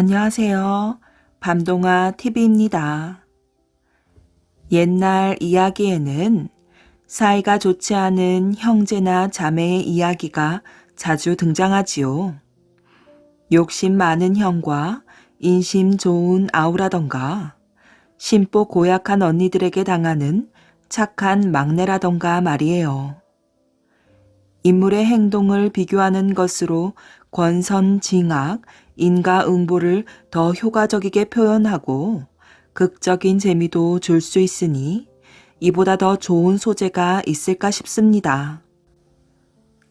안녕하세요. 밤동아 TV입니다. 옛날 이야기에는 사이가 좋지 않은 형제나 자매의 이야기가 자주 등장하지요. 욕심 많은 형과 인심 좋은 아우라던가, 심보 고약한 언니들에게 당하는 착한 막내라던가 말이에요. 인물의 행동을 비교하는 것으로 권선징악, 인과응보를 더 효과적이게 표현하고 극적인 재미도 줄 수 있으니 이보다 더 좋은 소재가 있을까 싶습니다.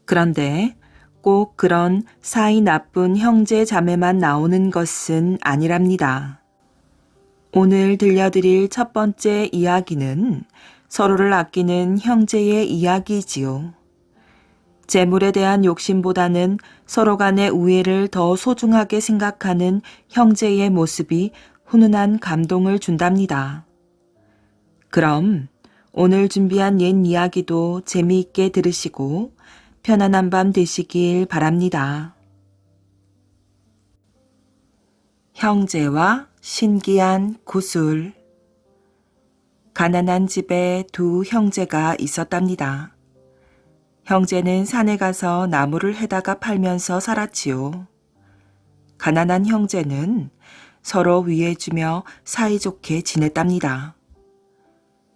그런데 꼭 그런 사이 나쁜 형제 자매만 나오는 것은 아니랍니다. 오늘 들려드릴 첫 번째 이야기는 서로를 아끼는 형제의 이야기지요. 재물에 대한 욕심보다는 서로 간의 우애를 더 소중하게 생각하는 형제의 모습이 훈훈한 감동을 준답니다. 그럼 오늘 준비한 옛 이야기도 재미있게 들으시고 편안한 밤 되시길 바랍니다. 형제와 신기한 구슬. 가난한 집에 두 형제가 있었답니다. 형제는 산에 가서 나무를 해다가 팔면서 살았지요. 가난한 형제는 서로 위해주며 사이좋게 지냈답니다.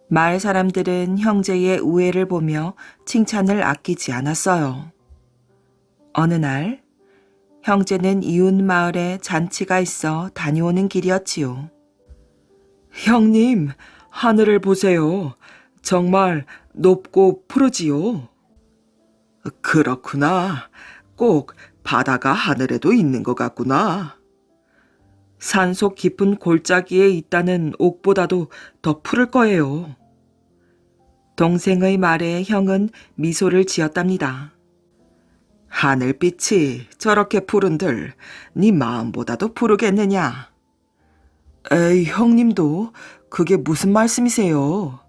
마을 사람들은 형제의 우애를 보며 칭찬을 아끼지 않았어요. 어느 날 형제는 이웃 마을에 잔치가 있어 다녀오는 길이었지요. 형님, 하늘을 보세요. 정말 높고 푸르지요. 그렇구나. 꼭 바다가 하늘에도 있는 것 같구나. 산속 깊은 골짜기에 있다는 옥보다도 더 푸를 거예요. 동생의 말에 형은 미소를 지었답니다. 하늘빛이 저렇게 푸른들 네 마음보다도 푸르겠느냐? 에이, 형님도 그게 무슨 말씀이세요?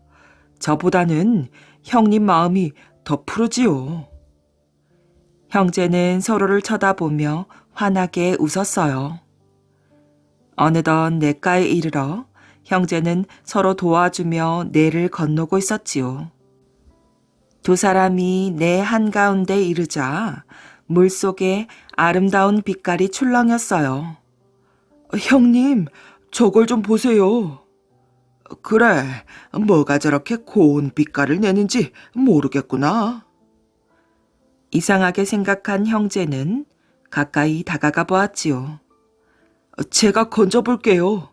저보다는 형님 마음이 더 푸르지요. 형제는 서로를 쳐다보며 환하게 웃었어요. 어느덧 냇가에 이르러 형제는 서로 도와주며 내를 건너고 있었지요. 두 사람이 내 한가운데 이르자 물속에 아름다운 빛깔이 출렁였어요. 형님, 저걸 좀 보세요. 그래, 뭐가 저렇게 고운 빛깔을 내는지 모르겠구나. 이상하게 생각한 형제는 가까이 다가가 보았지요. 제가 건져볼게요.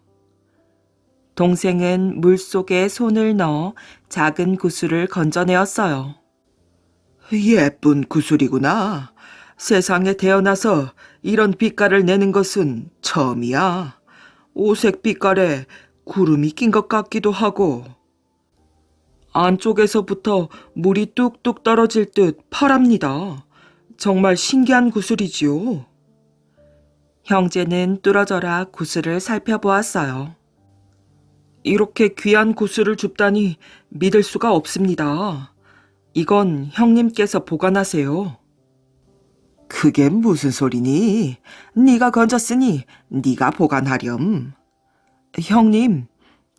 동생은 물속에 손을 넣어 작은 구슬을 건져내었어요. 예쁜 구슬이구나. 세상에 태어나서 이런 빛깔을 내는 것은 처음이야. 오색 빛깔에 구름이 낀 것 같기도 하고. 안쪽에서부터 물이 뚝뚝 떨어질 듯 파랍니다. 정말 신기한 구슬이지요. 형제는 뚫어져라 구슬을 살펴보았어요. 이렇게 귀한 구슬을 줍다니 믿을 수가 없습니다. 이건 형님께서 보관하세요. 그게 무슨 소리니? 네가 건졌으니 네가 보관하렴. 형님,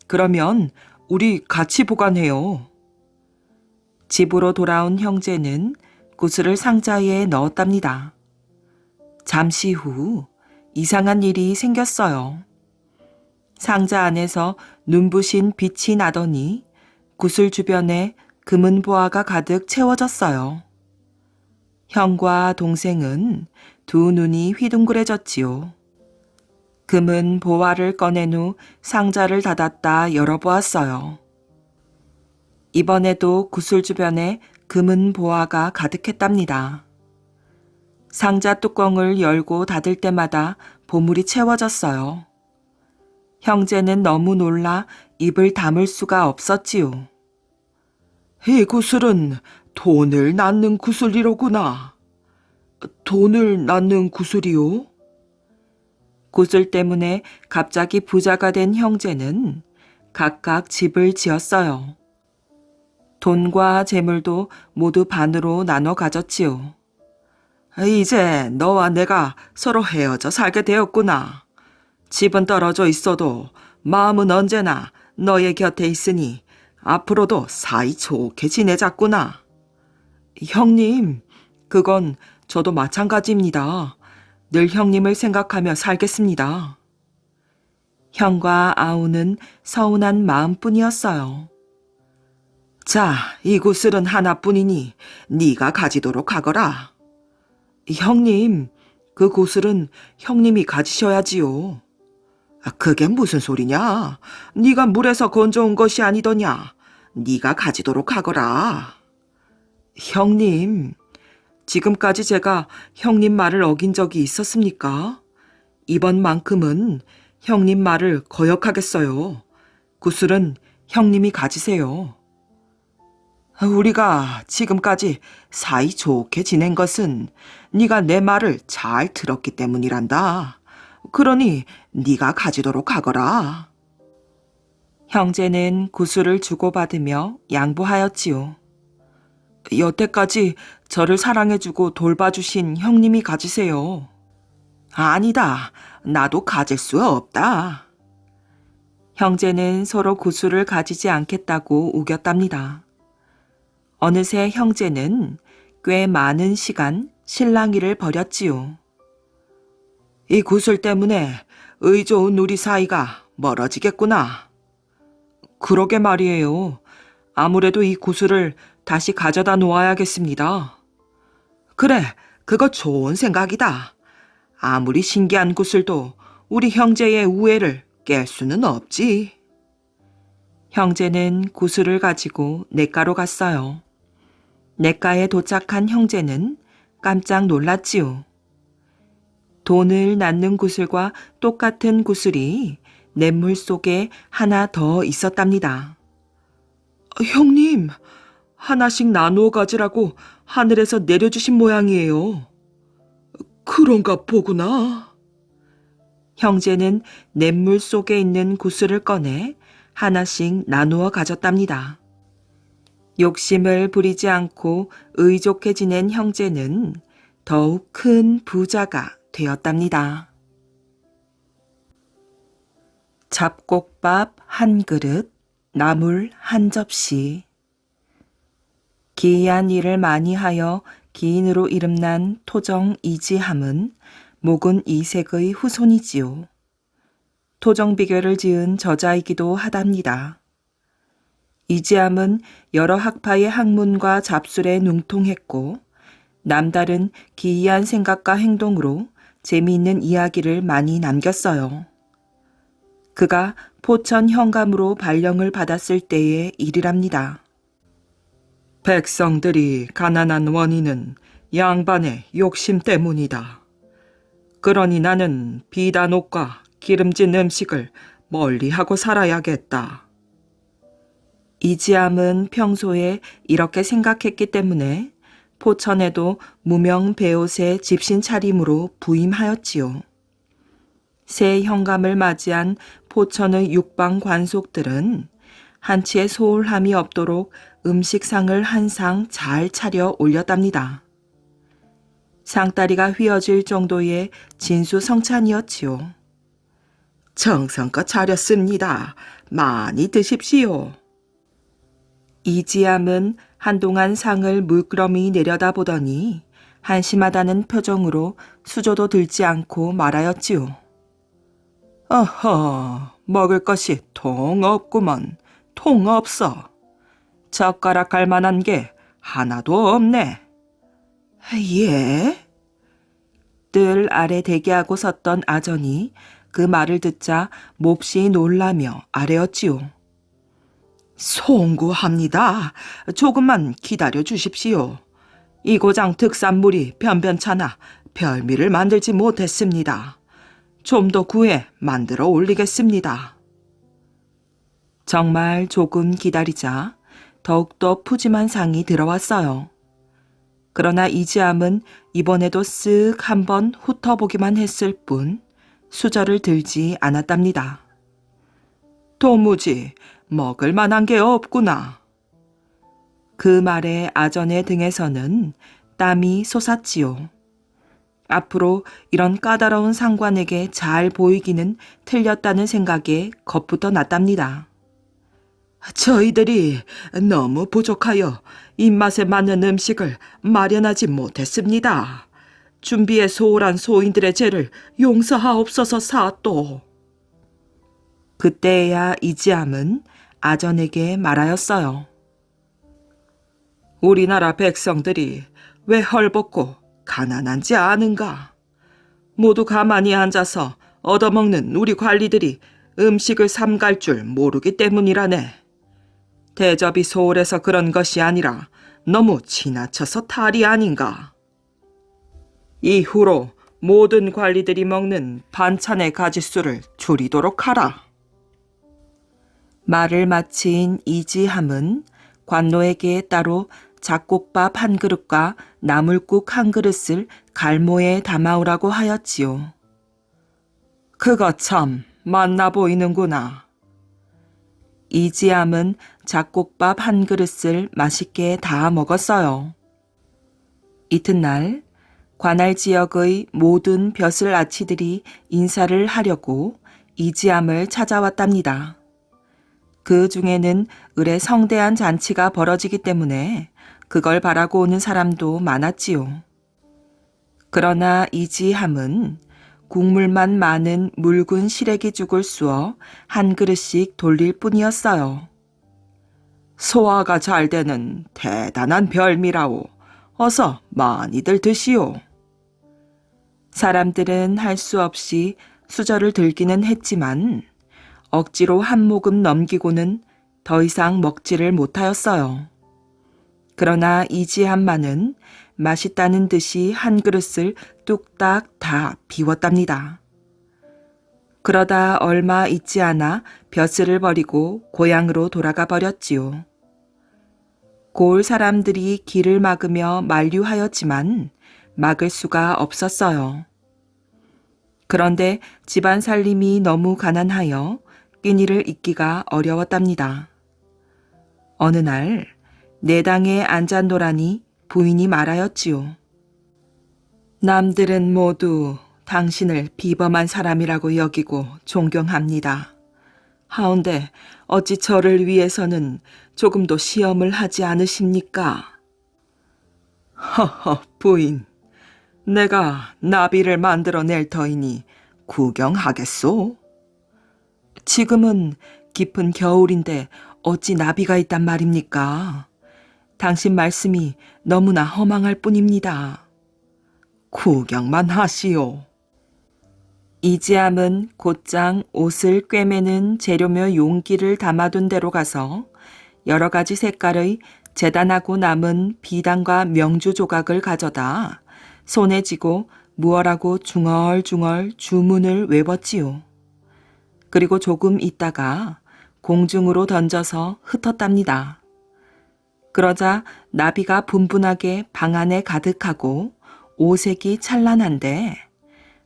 그러면 우리 같이 보관해요. 집으로 돌아온 형제는 구슬을 상자에 넣었답니다. 잠시 후 이상한 일이 생겼어요. 상자 안에서 눈부신 빛이 나더니 구슬 주변에 금은 보화가 가득 채워졌어요. 형과 동생은 두 눈이 휘둥그레졌지요. 금은 보화를 꺼낸 후 상자를 닫았다 열어보았어요. 이번에도 구슬 주변에 금은 보화가 가득했답니다. 상자 뚜껑을 열고 닫을 때마다 보물이 채워졌어요. 형제는 너무 놀라 입을 다물 수가 없었지요. 이 구슬은 돈을 낳는 구슬이로구나. 돈을 낳는 구슬이요? 구슬 때문에 갑자기 부자가 된 형제는 각각 집을 지었어요. 돈과 재물도 모두 반으로 나눠 가졌지요. 이제 너와 내가 서로 헤어져 살게 되었구나. 집은 떨어져 있어도 마음은 언제나 너의 곁에 있으니 앞으로도 사이 좋게 지내자꾸나. 형님, 그건 저도 마찬가지입니다. 늘 형님을 생각하며 살겠습니다. 형과 아우는 서운한 마음뿐이었어요. 자, 이 구슬은 하나뿐이니 네가 가지도록 하거라. 형님, 그 구슬은 형님이 가지셔야지요. 그게 무슨 소리냐? 네가 물에서 건져온 것이 아니더냐? 네가 가지도록 하거라. 형님, 지금까지 제가 형님 말을 어긴 적이 있었습니까? 이번만큼은 형님 말을 거역하겠어요. 구슬은 형님이 가지세요. 우리가 지금까지 사이 좋게 지낸 것은 네가 내 말을 잘 들었기 때문이란다. 그러니 네가 가지도록 하거라. 형제는 구슬을 주고받으며 양보하였지요. 여태까지 저를 사랑해주고 돌봐주신 형님이 가지세요. 아니다. 나도 가질 수 없다. 형제는 서로 구슬을 가지지 않겠다고 우겼답니다. 어느새 형제는 꽤 많은 시간 실랑이를 벌였지요. 이 구슬 때문에 의좋은 우리 사이가 멀어지겠구나. 그러게 말이에요. 아무래도 이 구슬을 다시 가져다 놓아야겠습니다. 그래, 그거 좋은 생각이다. 아무리 신기한 구슬도 우리 형제의 우애를 깰 수는 없지. 형제는 구슬을 가지고 냇가로 갔어요. 냇가에 도착한 형제는 깜짝 놀랐지요. 돈을 낳는 구슬과 똑같은 구슬이 냇물 속에 하나 더 있었답니다. 형님, 하나씩 나누어 가지라고 하늘에서 내려주신 모양이에요. 그런가 보구나. 형제는 냇물 속에 있는 구슬을 꺼내 하나씩 나누어 가졌답니다. 욕심을 부리지 않고 의좋게 지낸 형제는 더욱 큰 부자가 되었답니다. 잡곡밥 한 그릇, 나물 한 접시. 기이한 일을 많이 하여 기인으로 이름난 토정 이지함은 목은 이색의 후손이지요. 토정비결을 지은 저자이기도 하답니다. 이지함은 여러 학파의 학문과 잡술에 능통했고 남다른 기이한 생각과 행동으로 재미있는 이야기를 많이 남겼어요. 그가 포천 현감으로 발령을 받았을 때의 일이랍니다. 백성들이 가난한 원인은 양반의 욕심 때문이다. 그러니 나는 비단 옷과 기름진 음식을 멀리하고 살아야겠다. 이지함은 평소에 이렇게 생각했기 때문에 포천에도 무명 배옷의 집신 차림으로 부임하였지요. 새 현감을 맞이한 포천의 육방 관속들은 한치의 소홀함이 없도록 음식상을 한 상 잘 차려 올렸답니다. 상다리가 휘어질 정도의 진수성찬이었지요. 정성껏 차렸습니다. 많이 드십시오. 이지함은 한동안 상을 물끄러미 내려다보더니 한심하다는 표정으로 수저도 들지 않고 말하였지요. 어허, 먹을 것이 통 없구먼. 통 없어. 젓가락 할 만한 게 하나도 없네. 예? 뜰 아래 대기하고 섰던 아전이 그 말을 듣자 몹시 놀라며 아뢰었지요. 송구합니다. 조금만 기다려 주십시오. 이 고장 특산물이 변변찮아 별미를 만들지 못했습니다. 좀 더 구해 만들어 올리겠습니다. 정말 조금 기다리자 더욱더 푸짐한 상이 들어왔어요. 그러나 이지함은 이번에도 쓱 한번 훑어보기만 했을 뿐 수저를 들지 않았답니다. 도무지 먹을 만한 게 없구나. 그 말에 아전의 등에서는 땀이 솟았지요. 앞으로 이런 까다로운 상관에게 잘 보이기는 틀렸다는 생각에 겁부터 났답니다. 저희들이 너무 부족하여 입맛에 맞는 음식을 마련하지 못했습니다. 준비에 소홀한 소인들의 죄를 용서하옵소서 사또. 그때야 이지함은 아전에게 말하였어요. 우리나라 백성들이 왜 헐벗고 가난한지 아는가? 모두 가만히 앉아서 얻어먹는 우리 관리들이 음식을 삼갈 줄 모르기 때문이라네. 대접이 소홀해서 그런 것이 아니라 너무 지나쳐서 탈이 아닌가? 이후로 모든 관리들이 먹는 반찬의 가짓수를 줄이도록 하라. 말을 마친 이지함은 관노에게 따로 잡곡밥 한 그릇과 나물국 한 그릇을 갈모에 담아오라고 하였지요. 그거 참 맛나 보이는구나. 이지함은 잡곡밥 한 그릇을 맛있게 다 먹었어요. 이튿날 관할 지역의 모든 벼슬 아치들이 인사를 하려고 이지함을 찾아왔답니다. 그 중에는 을에 성대한 잔치가 벌어지기 때문에 그걸 바라고 오는 사람도 많았지요. 그러나 이지함은 국물만 많은 묽은 시래기죽을 쑤어 한 그릇씩 돌릴 뿐이었어요. 소화가 잘 되는 대단한 별미라오. 어서 많이들 드시오. 사람들은 할 수 없이 수저를 들기는 했지만 억지로 한 모금 넘기고는 더 이상 먹지를 못하였어요. 그러나 이지함만은 맛있다는 듯이 한 그릇을 뚝딱 다 비웠답니다. 그러다 얼마 있지 않아 벼슬을 버리고 고향으로 돌아가 버렸지요. 고을 사람들이 길을 막으며 만류하였지만 막을 수가 없었어요. 그런데 집안 살림이 너무 가난하여 끼니를 잇기가 어려웠답니다. 어느 날 내당에 앉아노라니 부인이 말하였지요. 남들은 모두 당신을 비범한 사람이라고 여기고 존경합니다. 하운데 어찌 저를 위해서는 조금도 시험을 하지 않으십니까? 허허 부인, 내가 나비를 만들어낼 터이니 구경하겠소? 지금은 깊은 겨울인데 어찌 나비가 있단 말입니까? 당신 말씀이 너무나 허망할 뿐입니다. 구경만 하시오. 이지함은 곧장 옷을 꿰매는 재료며 용기를 담아둔 데로 가서 여러 가지 색깔의 재단하고 남은 비단과 명주 조각을 가져다 손에 쥐고 무얼하고 중얼중얼 주문을 외웠지요. 그리고 조금 있다가 공중으로 던져서 흩었답니다. 그러자 나비가 분분하게 방 안에 가득하고 오색이 찬란한데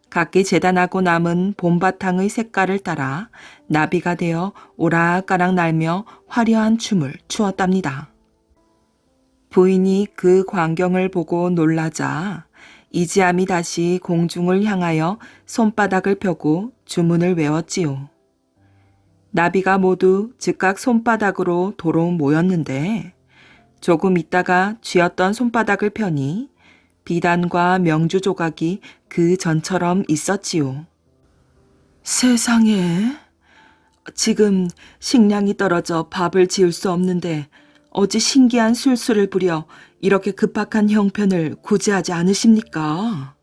각기 재단하고 남은 봄바탕의 색깔을 따라 나비가 되어 오락가락 날며 화려한 춤을 추었답니다. 부인이 그 광경을 보고 놀라자 이지함이 다시 공중을 향하여 손바닥을 펴고 주문을 외웠지요. 나비가 모두 즉각 손바닥으로 도로 모였는데 조금 있다가 쥐었던 손바닥을 펴니 비단과 명주 조각이 그 전처럼 있었지요. 세상에, 지금 식량이 떨어져 밥을 지을 수 없는데 어찌 신기한 술수를 부려 이렇게 급박한 형편을 구제하지 않으십니까?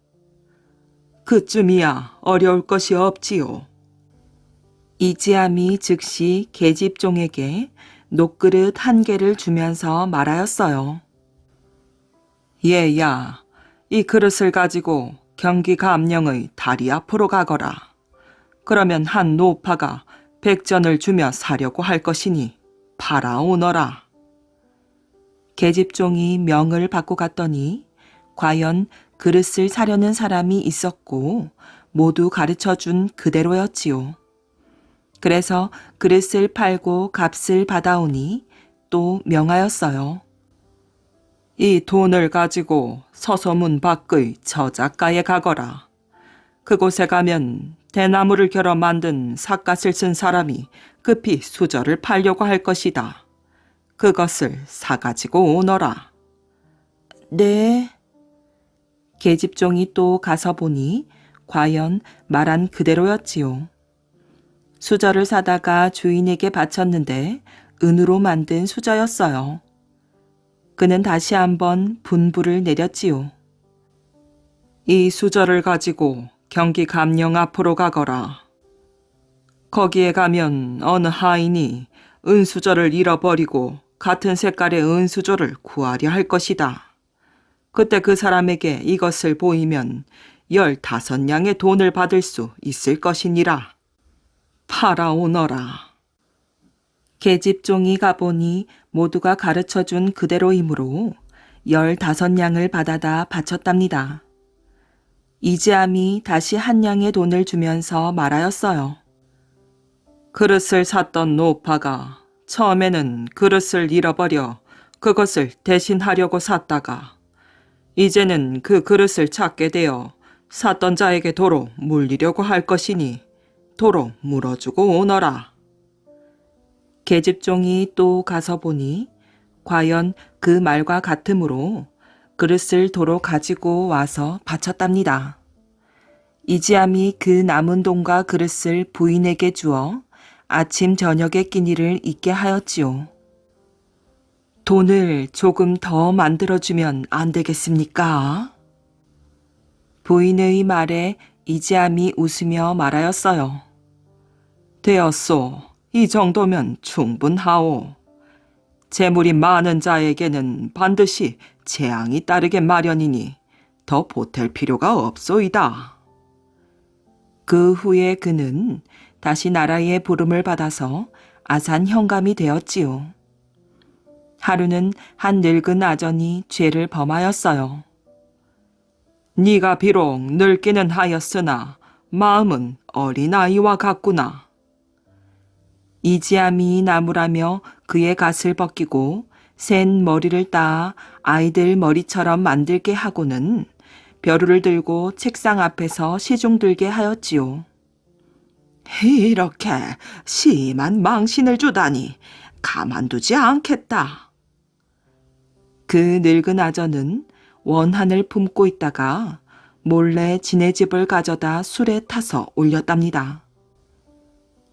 그쯤이야 어려울 것이 없지요. 이지함이 즉시 계집종에게 녹그릇 한 개를 주면서 말하였어요. 얘야, 이 그릇을 가지고 경기 감령의 다리 앞으로 가거라. 그러면 한 노파가 백전을 주며 사려고 할 것이니 팔아오너라. 계집종이 명을 받고 갔더니 과연 그릇을 사려는 사람이 있었고 모두 가르쳐준 그대로였지요. 그래서 그릇을 팔고 값을 받아오니 또 명하였어요. 이 돈을 가지고 서소문 밖의 저작가에 가거라. 그곳에 가면 대나무를 결어 만든 삿갓을 쓴 사람이 급히 수저를 팔려고 할 것이다. 그것을 사가지고 오너라. 네. 계집종이 또 가서 보니 과연 말한 그대로였지요. 수저를 사다가 주인에게 바쳤는데 은으로 만든 수저였어요. 그는 다시 한번 분부를 내렸지요. 이 수저를 가지고 경기 감령 앞으로 가거라. 거기에 가면 어느 하인이 은수저를 잃어버리고 같은 색깔의 은수저를 구하려 할 것이다. 그때 그 사람에게 이것을 보이면 15냥의 돈을 받을 수 있을 것이니라. 팔아오너라. 계집종이 가보니 모두가 가르쳐준 그대로이므로 15냥을 받아다 바쳤답니다. 이지암이 다시 한 냥의 돈을 주면서 말하였어요. 그릇을 샀던 노파가 처음에는 그릇을 잃어버려 그것을 대신하려고 샀다가 이제는 그 그릇을 찾게 되어 샀던 자에게 도로 물리려고 할 것이니 도로 물어주고 오너라. 계집종이 또 가서 보니 과연 그 말과 같으므로 그릇을 도로 가지고 와서 바쳤답니다. 이지암이 그 남은 돈과 그릇을 부인에게 주어 아침 저녁의 끼니를 잊게 하였지요. 돈을 조금 더 만들어주면 안 되겠습니까? 부인의 말에 이지암이 웃으며 말하였어요. 되었소. 이 정도면 충분하오. 재물이 많은 자에게는 반드시 재앙이 따르게 마련이니 더 보탤 필요가 없소이다. 그 후에 그는 다시 나라의 부름을 받아서 아산 현감이 되었지요. 하루는 한 늙은 아전이 죄를 범하였어요. 네가 비록 늙기는 하였으나 마음은 어린아이와 같구나. 이지암이 나무라며 그의 갓을 벗기고 센 머리를 따 아이들 머리처럼 만들게 하고는 벼루를 들고 책상 앞에서 시중 들게 하였지요. 이렇게 심한 망신을 주다니 가만두지 않겠다. 그 늙은 아전은 원한을 품고 있다가 몰래 지네 집을 가져다 술에 타서 올렸답니다.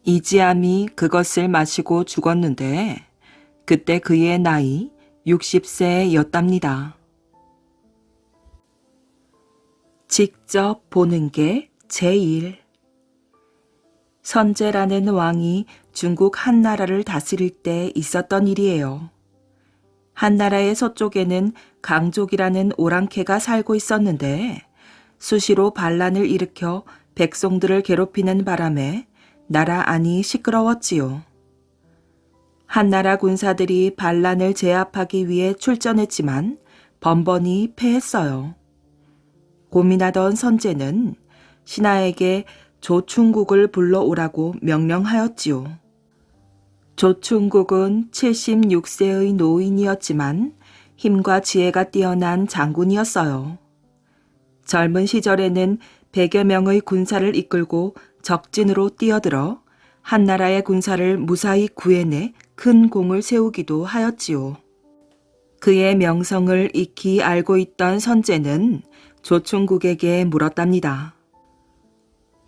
이지암이 그것을 마시고 죽었는데 그때 그의 나이 60세였답니다. 직접 보는 게 제1. 선제라는 왕이 중국 한나라를 다스릴 때 있었던 일이에요. 한나라의 서쪽에는 강족이라는 오랑캐가 살고 있었는데 수시로 반란을 일으켜 백성들을 괴롭히는 바람에 나라 안이 시끄러웠지요. 한나라 군사들이 반란을 제압하기 위해 출전했지만 번번이 패했어요. 고민하던 선제는 신하에게 조충국을 불러오라고 명령하였지요. 조충국은 76세의 노인이었지만 힘과 지혜가 뛰어난 장군이었어요. 젊은 시절에는 100여 명의 군사를 이끌고 적진으로 뛰어들어 한나라의 군사를 무사히 구해내 큰 공을 세우기도 하였지요. 그의 명성을 익히 알고 있던 선제는 조충국에게 물었답니다.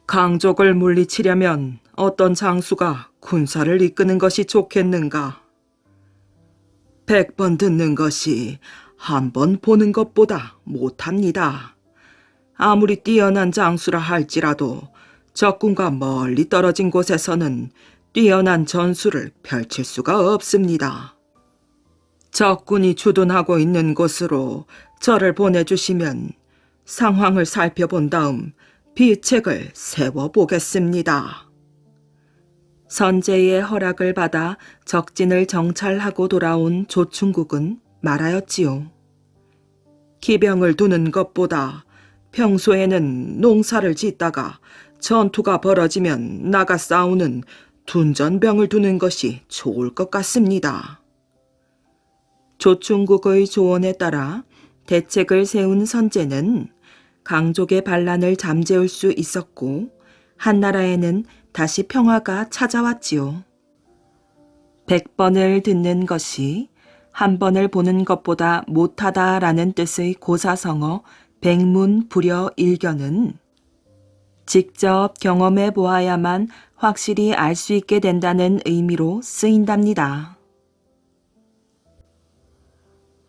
강족을 물리치려면 어떤 장수가 군사를 이끄는 것이 좋겠는가? 100번 듣는 것이 한 번 보는 것보다 못합니다. 아무리 뛰어난 장수라 할지라도 적군과 멀리 떨어진 곳에서는 뛰어난 전술을 펼칠 수가 없습니다. 적군이 주둔하고 있는 곳으로 저를 보내주시면 상황을 살펴본 다음 비책을 세워보겠습니다. 선제의 허락을 받아 적진을 정찰하고 돌아온 조충국은 말하였지요. 기병을 두는 것보다 평소에는 농사를 짓다가 전투가 벌어지면 나가 싸우는 둔전병을 두는 것이 좋을 것 같습니다. 조충국의 조언에 따라 대책을 세운 선제는 강족의 반란을 잠재울 수 있었고 한나라에는 다시 평화가 찾아왔지요. 100번을 듣는 것이 한 번을 보는 것보다 못하다라는 뜻의 고사성어 백문불여일견은 직접 경험해 보아야만 확실히 알 수 있게 된다는 의미로 쓰인답니다.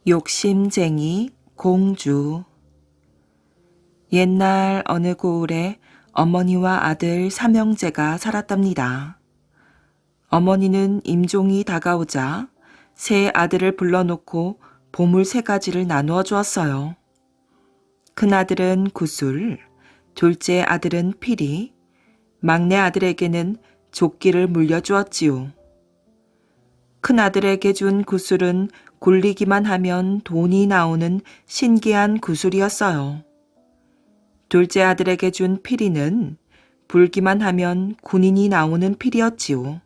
욕심쟁이 공주. 옛날 어느 고을에 어머니와 아들 삼형제가 살았답니다. 어머니는 임종이 다가오자 세 아들을 불러놓고 보물 3가지를 나누어 주었어요. 큰아들은 구슬, 둘째 아들은 피리, 막내 아들에게는 조끼를 물려주었지요. 큰아들에게 준 구슬은 굴리기만 하면 돈이 나오는 신기한 구슬이었어요. 둘째 아들에게 준 피리는 불기만 하면 군인이 나오는 필이었지요.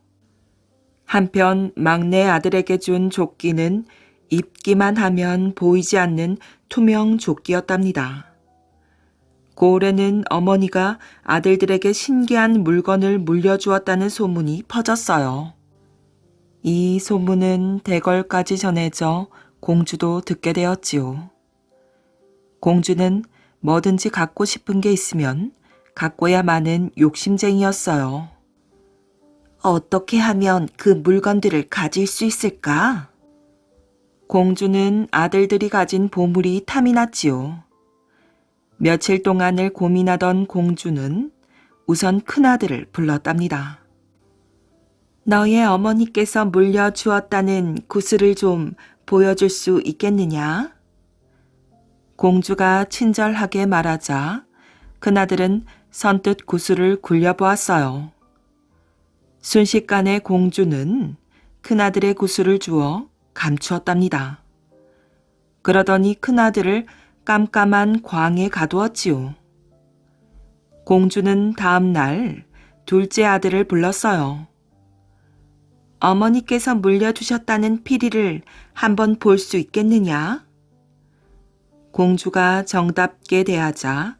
한편 막내 아들에게 준 조끼는 입기만 하면 보이지 않는 투명 조끼였답니다. 고을에는 어머니가 아들들에게 신기한 물건을 물려주었다는 소문이 퍼졌어요. 이 소문은 대궐까지 전해져 공주도 듣게 되었지요. 공주는 뭐든지 갖고 싶은 게 있으면 갖고야 마는 욕심쟁이였어요. 어떻게 하면 그 물건들을 가질 수 있을까? 공주는 아들들이 가진 보물이 탐이 났지요. 며칠 동안을 고민하던 공주는 우선 큰아들을 불렀답니다. 너의 어머니께서 물려주었다는 구슬을 좀 보여줄 수 있겠느냐? 공주가 친절하게 말하자 큰아들은 선뜻 구슬을 굴려보았어요. 순식간에 공주는 큰아들의 구슬을 주어 감추었답니다. 그러더니 큰아들을 깜깜한 광에 가두었지요. 공주는 다음 날 둘째 아들을 불렀어요. 어머니께서 물려주셨다는 피리를 한번 볼 수 있겠느냐? 공주가 정답게 대하자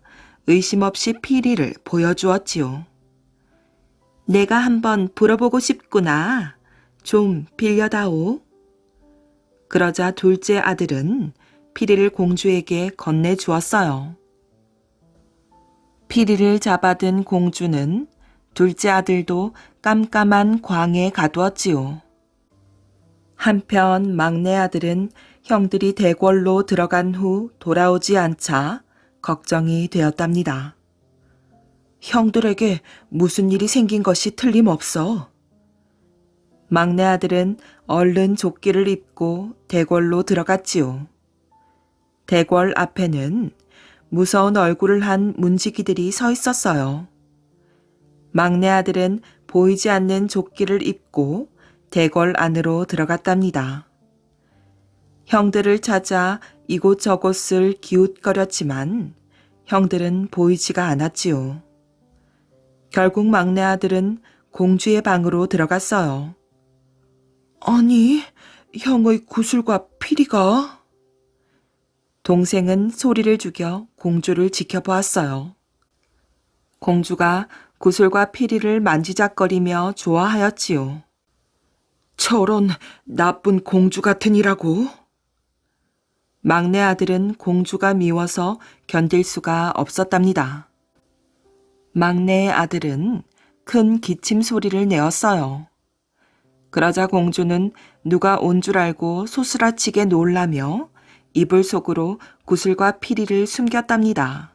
의심 없이 피리를 보여주었지요. 내가 한번 불어보고 싶구나. 좀 빌려다오. 그러자 둘째 아들은 피리를 공주에게 건네주었어요. 피리를 잡아든 공주는 둘째 아들도 깜깜한 광에 가두었지요. 한편 막내 아들은 형들이 대궐로 들어간 후 돌아오지 않자 걱정이 되었답니다. 형들에게 무슨 일이 생긴 것이 틀림없어. 막내 아들은 얼른 조끼를 입고 대궐로 들어갔지요. 대궐 앞에는 무서운 얼굴을 한 문지기들이 서 있었어요. 막내 아들은 보이지 않는 조끼를 입고 대궐 안으로 들어갔답니다. 형들을 찾아 이곳저곳을 기웃거렸지만 형들은 보이지가 않았지요. 결국 막내 아들은 공주의 방으로 들어갔어요. 아니, 형의 구슬과 피리가... 동생은 소리를 죽여 공주를 지켜보았어요. 공주가 구슬과 피리를 만지작거리며 좋아하였지요. 저런 나쁜 공주 같으니라고. 막내 아들은 공주가 미워서 견딜 수가 없었답니다. 막내 아들은 큰 기침 소리를 내었어요. 그러자 공주는 누가 온 줄 알고 소스라치게 놀라며 이불 속으로 구슬과 피리를 숨겼답니다.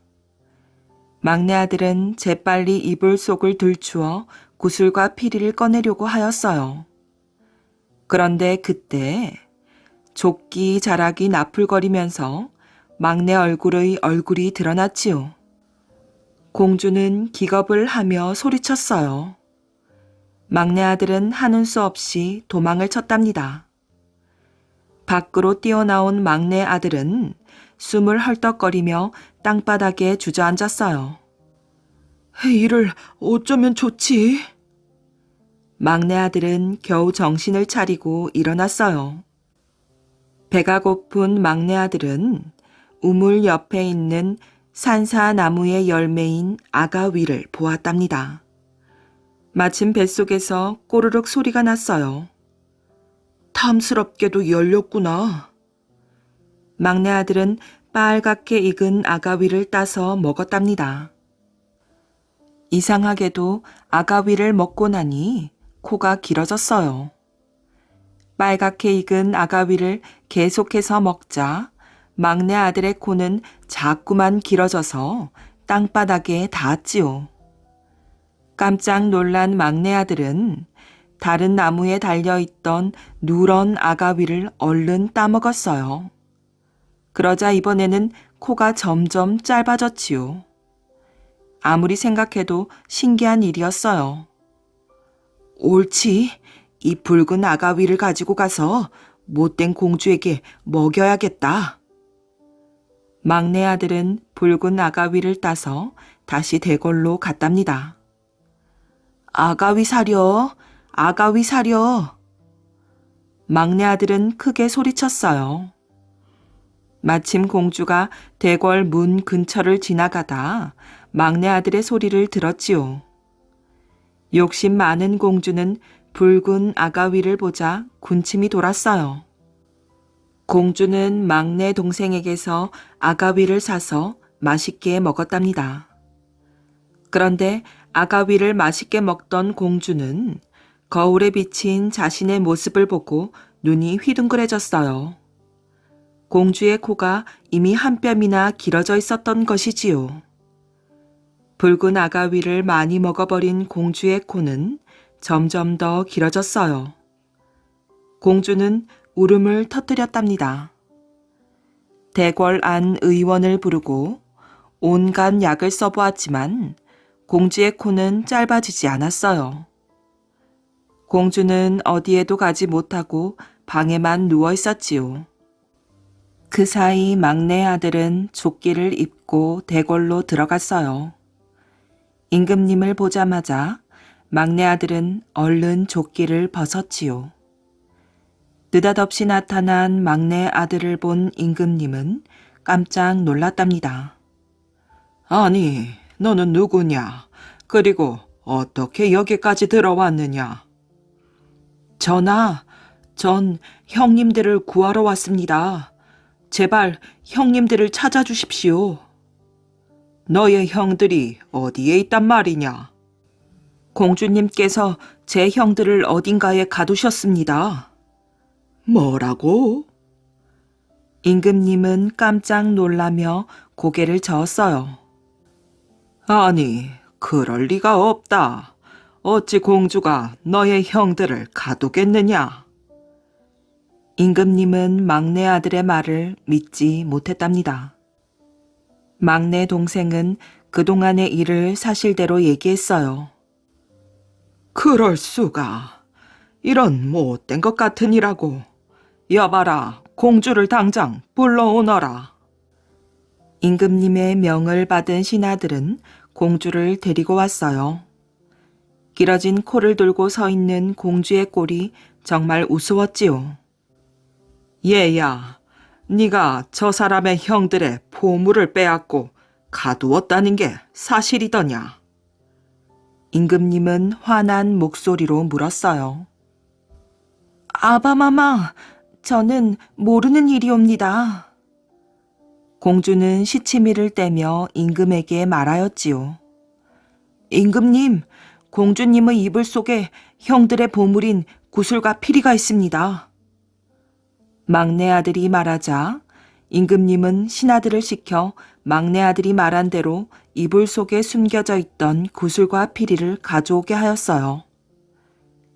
막내 아들은 재빨리 이불 속을 들추어 구슬과 피리를 꺼내려고 하였어요. 그런데 그때 조끼 자락이 나풀거리면서 막내 얼굴이 드러났지요. 공주는 기겁을 하며 소리쳤어요. 막내 아들은 하는 수 없이 도망을 쳤답니다. 밖으로 뛰어나온 막내 아들은 숨을 헐떡거리며 땅바닥에 주저앉았어요. 이를 어쩌면 좋지? 막내 아들은 겨우 정신을 차리고 일어났어요. 배가 고픈 막내 아들은 우물 옆에 있는 산사나무의 열매인 아가위를 보았답니다. 마침 뱃속에서 꼬르륵 소리가 났어요. 탐스럽게도 열렸구나. 막내 아들은 빨갛게 익은 아가위를 따서 먹었답니다. 이상하게도 아가위를 먹고 나니 코가 길어졌어요. 빨갛게 익은 아가위를 계속해서 먹자 막내 아들의 코는 자꾸만 길어져서 땅바닥에 닿았지요. 깜짝 놀란 막내 아들은 다른 나무에 달려있던 누런 아가위를 얼른 따먹었어요. 그러자 이번에는 코가 점점 짧아졌지요. 아무리 생각해도 신기한 일이었어요. 옳지, 이 붉은 아가위를 가지고 가서 못된 공주에게 먹여야겠다. 막내 아들은 붉은 아가위를 따서 다시 대궐로 갔답니다. 아가위 사려, 아가위 사려. 막내 아들은 크게 소리쳤어요. 마침 공주가 대궐 문 근처를 지나가다 막내 아들의 소리를 들었지요. 욕심 많은 공주는 붉은 아가위를 보자 군침이 돌았어요. 공주는 막내 동생에게서 아가위를 사서 맛있게 먹었답니다. 그런데 아가위를 맛있게 먹던 공주는 거울에 비친 자신의 모습을 보고 눈이 휘둥그레졌어요. 공주의 코가 이미 한 뼘이나 길어져 있었던 것이지요. 붉은 아가위를 많이 먹어버린 공주의 코는 점점 더 길어졌어요. 공주는 울음을 터뜨렸답니다. 대궐 안 의원을 부르고 온갖 약을 써보았지만 공주의 코는 짧아지지 않았어요. 공주는 어디에도 가지 못하고 방에만 누워 있었지요. 그 사이 막내 아들은 조끼를 입고 대궐로 들어갔어요. 임금님을 보자마자 막내 아들은 얼른 조끼를 벗었지요. 느닷없이 나타난 막내 아들을 본 임금님은 깜짝 놀랐답니다. 아니, 너는 누구냐? 그리고 어떻게 여기까지 들어왔느냐? 전 형님들을 구하러 왔습니다. 제발 형님들을 찾아주십시오. 너의 형들이 어디에 있단 말이냐? 공주님께서 제 형들을 어딘가에 가두셨습니다. 뭐라고? 임금님은 깜짝 놀라며 고개를 저었어요. 아니, 그럴 리가 없다. 어찌 공주가 너의 형들을 가두겠느냐? 임금님은 막내 아들의 말을 믿지 못했답니다. 막내 동생은 그동안의 일을 사실대로 얘기했어요. 그럴 수가. 이런 못된 것 같으니라고. 여봐라, 공주를 당장 불러오너라. 임금님의 명을 받은 신하들은 공주를 데리고 왔어요. 길어진 코를 들고 서 있는 공주의 꼴이 정말 우스웠지요. 얘야, 네가 저 사람의 형들의 보물을 빼앗고 가두었다는 게 사실이더냐? 임금님은 화난 목소리로 물었어요. 아바마마, 저는 모르는 일이옵니다. 공주는 시치미를 떼며 임금에게 말하였지요. 임금님, 공주님의 이불 속에 형들의 보물인 구슬과 피리가 있습니다. 막내 아들이 말하자 임금님은 신하들을 시켜 막내 아들이 말한 대로 이불 속에 숨겨져 있던 구슬과 피리를 가져오게 하였어요.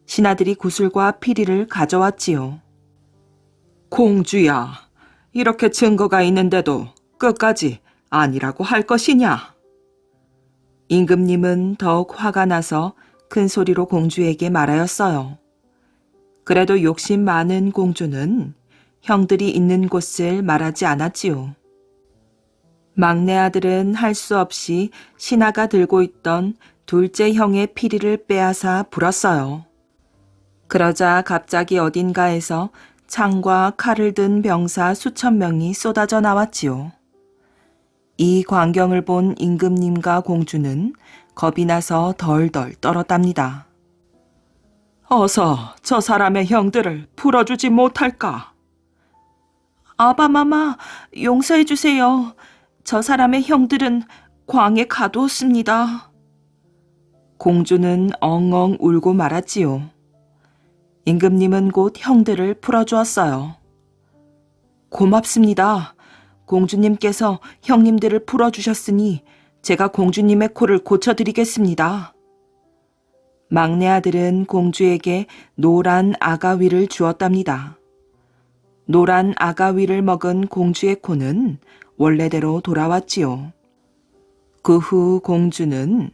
신하들이 구슬과 피리를 가져왔지요. 공주야, 이렇게 증거가 있는데도 끝까지 아니라고 할 것이냐? 임금님은 더욱 화가 나서 큰 소리로 공주에게 말하였어요. 그래도 욕심 많은 공주는 형들이 있는 곳을 말하지 않았지요. 막내 아들은 할 수 없이 신하가 들고 있던 둘째 형의 피리를 빼앗아 불었어요. 그러자 갑자기 어딘가에서 창과 칼을 든 병사 수천 명이 쏟아져 나왔지요. 이 광경을 본 임금님과 공주는 겁이 나서 덜덜 떨었답니다. 어서 저 사람의 형들을 풀어주지 못할까? 아바마마, 용서해 주세요. 저 사람의 형들은 광에 가두었습니다. 공주는 엉엉 울고 말았지요. 임금님은 곧 형들을 풀어주었어요. 고맙습니다. 공주님께서 형님들을 풀어주셨으니 제가 공주님의 코를 고쳐드리겠습니다. 막내 아들은 공주에게 노란 아가위를 주었답니다. 노란 아가위를 먹은 공주의 코는 원래대로 돌아왔지요. 그 후 공주는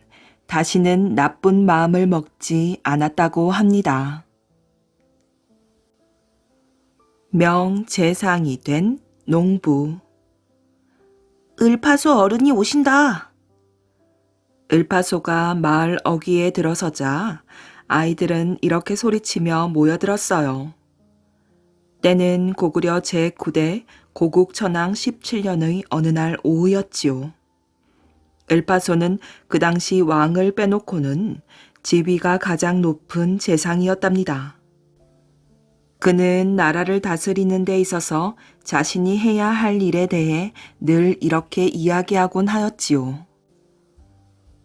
다시는 나쁜 마음을 먹지 않았다고 합니다. 명재상이 된 농부. 을파소 어른이 오신다. 을파소가 마을 어귀에 들어서자 아이들은 이렇게 소리치며 모여들었어요. 때는 고구려 제9대 고국천왕 17년의 어느 날 오후였지요. 을파소는 그 당시 왕을 빼놓고는 지위가 가장 높은 재상이었답니다. 그는 나라를 다스리는 데 있어서 자신이 해야 할 일에 대해 늘 이렇게 이야기하곤 하였지요.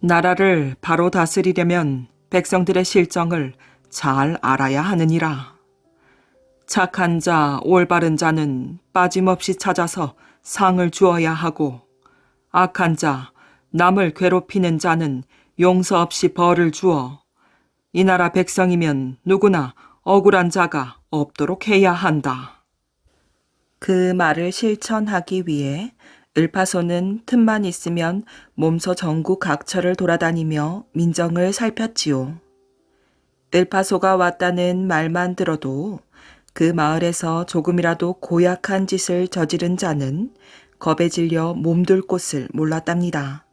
나라를 바로 다스리려면 백성들의 실정을 잘 알아야 하느니라. 착한 자, 올바른 자는 빠짐없이 찾아서 상을 주어야 하고, 악한 자, 남을 괴롭히는 자는 용서 없이 벌을 주어 이 나라 백성이면 누구나 억울한 자가 없도록 해야 한다. 그 말을 실천하기 위해 을파소는 틈만 있으면 몸소 전국 각처를 돌아다니며 민정을 살폈지요. 을파소가 왔다는 말만 들어도 그 마을에서 조금이라도 고약한 짓을 저지른 자는 겁에 질려 몸둘 곳을 몰랐답니다.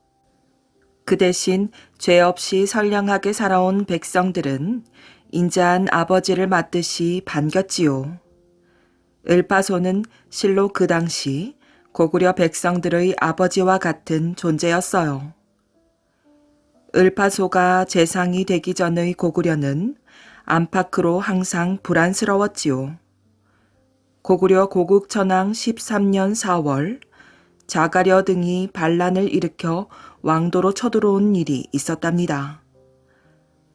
그 대신 죄 없이 선량하게 살아온 백성들은 인자한 아버지를 맞듯이 반겼지요. 을파소는 실로 그 당시 고구려 백성들의 아버지와 같은 존재였어요. 을파소가 재상이 되기 전의 고구려는 안팎으로 항상 불안스러웠지요. 고구려 고국천왕 13년 4월 자가려 등이 반란을 일으켜 왕도로 쳐들어온 일이 있었답니다.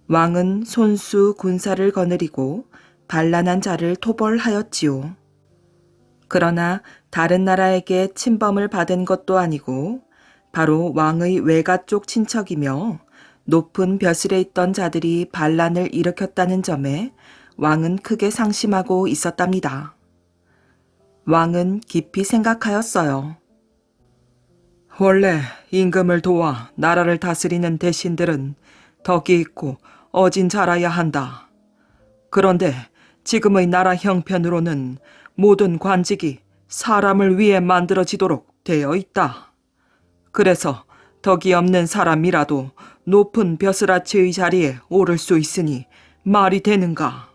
왕은 손수 군사를 거느리고 반란한 자를 토벌하였지요. 그러나 다른 나라에게 침범을 받은 것도 아니고 바로 왕의 외가 쪽 친척이며 높은 벼슬에 있던 자들이 반란을 일으켰다는 점에 왕은 크게 상심하고 있었답니다. 왕은 깊이 생각하였어요. 원래 임금을 도와 나라를 다스리는 대신들은 덕이 있고 어진 자라야 한다. 그런데 지금의 나라 형편으로는 모든 관직이 사람을 위해 만들어지도록 되어 있다. 그래서 덕이 없는 사람이라도 높은 벼슬아치의 자리에 오를 수 있으니 말이 되는가?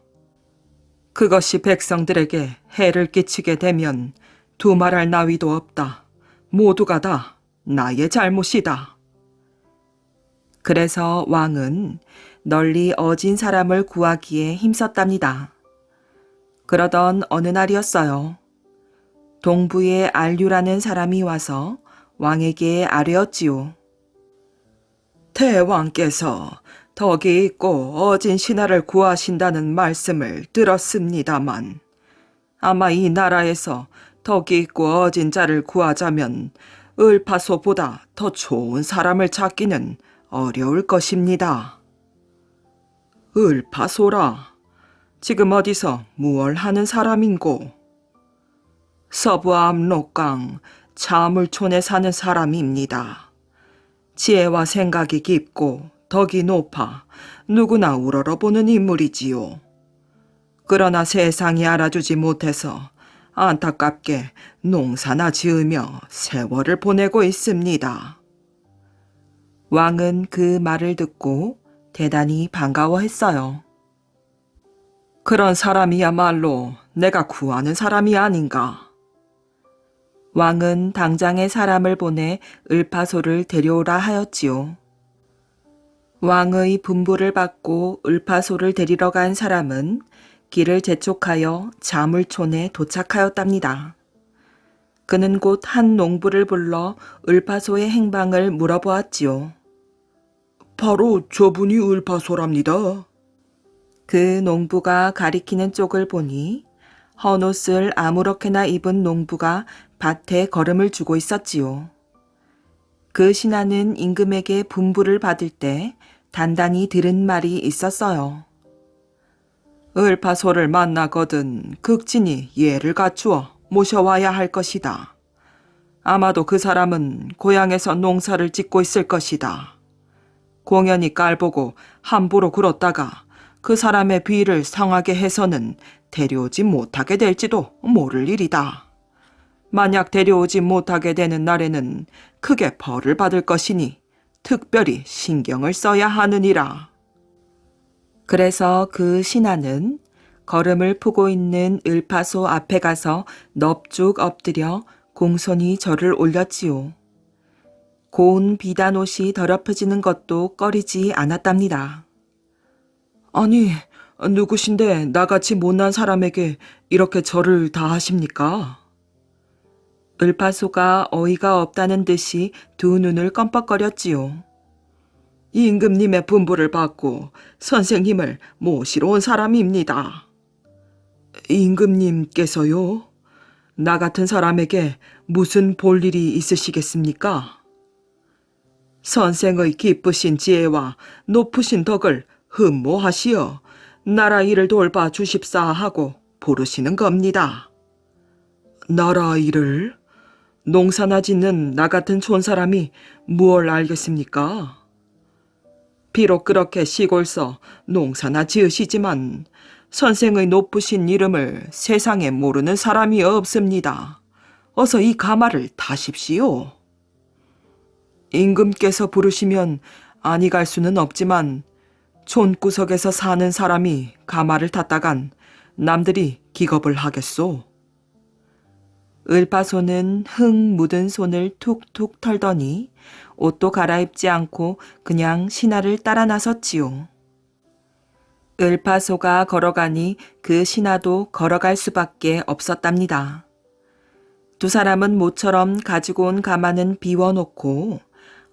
그것이 백성들에게 해를 끼치게 되면 두말할 나위도 없다. 모두가 다 나의 잘못이다. 그래서 왕은 널리 어진 사람을 구하기에 힘썼답니다. 그러던 어느 날이었어요. 동부의 알류라는 사람이 와서 왕에게 아뢰었지요. 대왕께서 덕이 있고 어진 신하를 구하신다는 말씀을 들었습니다만 아마 이 나라에서 덕이 있고 어진 자를 구하자면 을파소보다 더 좋은 사람을 찾기는 어려울 것입니다. 을파소라. 지금 어디서 무얼 하는 사람인고? 서부 압록강 차물촌에 사는 사람입니다. 지혜와 생각이 깊고 덕이 높아 누구나 우러러보는 인물이지요. 그러나 세상이 알아주지 못해서 안타깝게 농사나 지으며 세월을 보내고 있습니다. 왕은 그 말을 듣고 대단히 반가워했어요. 그런 사람이야말로 내가 구하는 사람이 아닌가. 왕은 당장에 사람을 보내 을파소를 데려오라 하였지요. 왕의 분부를 받고 을파소를 데리러 간 사람은 길을 재촉하여 자물촌에 도착하였답니다. 그는 곧 한 농부를 불러 을파소의 행방을 물어보았지요. 바로 저분이 을파소랍니다. 그 농부가 가리키는 쪽을 보니 헌옷을 아무렇게나 입은 농부가 밭에 걸음을 주고 있었지요. 그 신하는 임금에게 분부를 받을 때 단단히 들은 말이 있었어요. 을파소를 만나거든 극진히 예를 갖추어 모셔와야 할 것이다. 아마도 그 사람은 고향에서 농사를 짓고 있을 것이다. 공연히 깔보고 함부로 굴었다가 그 사람의 비위를 상하게 해서는 데려오지 못하게 될지도 모를 일이다. 만약 데려오지 못하게 되는 날에는 크게 벌을 받을 것이니 특별히 신경을 써야 하느니라. 그래서 그 신하는 걸음을 푸고 있는 을파소 앞에 가서 넙죽 엎드려 공손히 절을 올렸지요. 고운 비단옷이 더럽혀지는 것도 꺼리지 않았답니다. 아니, 누구신데 나같이 못난 사람에게 이렇게 절을 다 하십니까? 을파소가 어이가 없다는 듯이 두 눈을 껌뻑거렸지요. 임금님의 분부를 받고 선생님을 모시러 온 사람입니다. 임금님께서요? 나 같은 사람에게 무슨 볼일이 있으시겠습니까? 선생의 기쁘신 지혜와 높으신 덕을 흠모하시어 나라 일을 돌봐 주십사 하고 부르시는 겁니다. 나라 일을? 농사나 짓는 나 같은 촌사람이 무얼 알겠습니까? 비록 그렇게 시골서 농사나 지으시지만 선생의 높으신 이름을 세상에 모르는 사람이 없습니다. 어서 이 가마를 타십시오. 임금께서 부르시면 아니 갈 수는 없지만 촌구석에서 사는 사람이 가마를 탔다간 남들이 기겁을 하겠소. 을파소는 흙 묻은 손을 툭툭 털더니 옷도 갈아입지 않고 그냥 신하를 따라 나섰지요. 을파소가 걸어가니 그 신하도 걸어갈 수밖에 없었답니다. 두 사람은 모처럼 가지고 온 가마는 비워놓고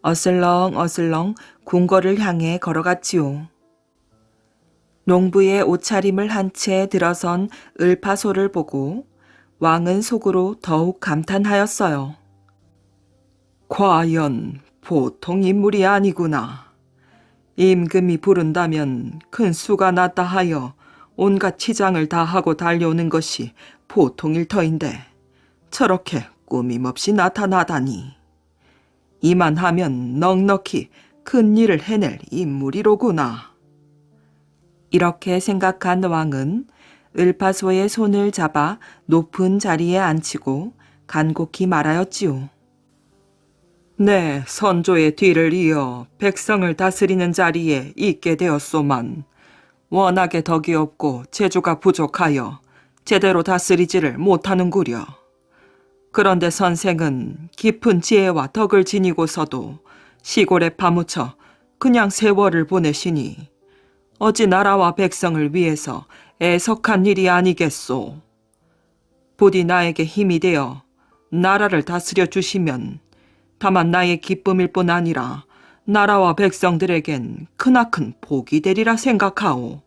어슬렁어슬렁 궁궐을 향해 걸어갔지요. 농부의 옷차림을 한 채 들어선 을파소를 보고 왕은 속으로 더욱 감탄하였어요. 과연 보통 인물이 아니구나. 임금이 부른다면 큰 수가 났다 하여 온갖 치장을 다 하고 달려오는 것이 보통일 터인데 저렇게 꾸밈없이 나타나다니. 이만하면 넉넉히 큰 일을 해낼 인물이로구나. 이렇게 생각한 왕은 을파소의 손을 잡아 높은 자리에 앉히고 간곡히 말하였지요. 내 선조의 뒤를 이어 백성을 다스리는 자리에 있게 되었소만 워낙에 덕이 없고 재주가 부족하여 제대로 다스리지를 못하는구려. 그런데 선생은 깊은 지혜와 덕을 지니고서도 시골에 파묻혀 그냥 세월을 보내시니 어찌 나라와 백성을 위해서 애석한 일이 아니겠소. 부디 나에게 힘이 되어 나라를 다스려 주시면 다만 나의 기쁨일 뿐 아니라 나라와 백성들에겐 크나큰 복이 되리라 생각하오.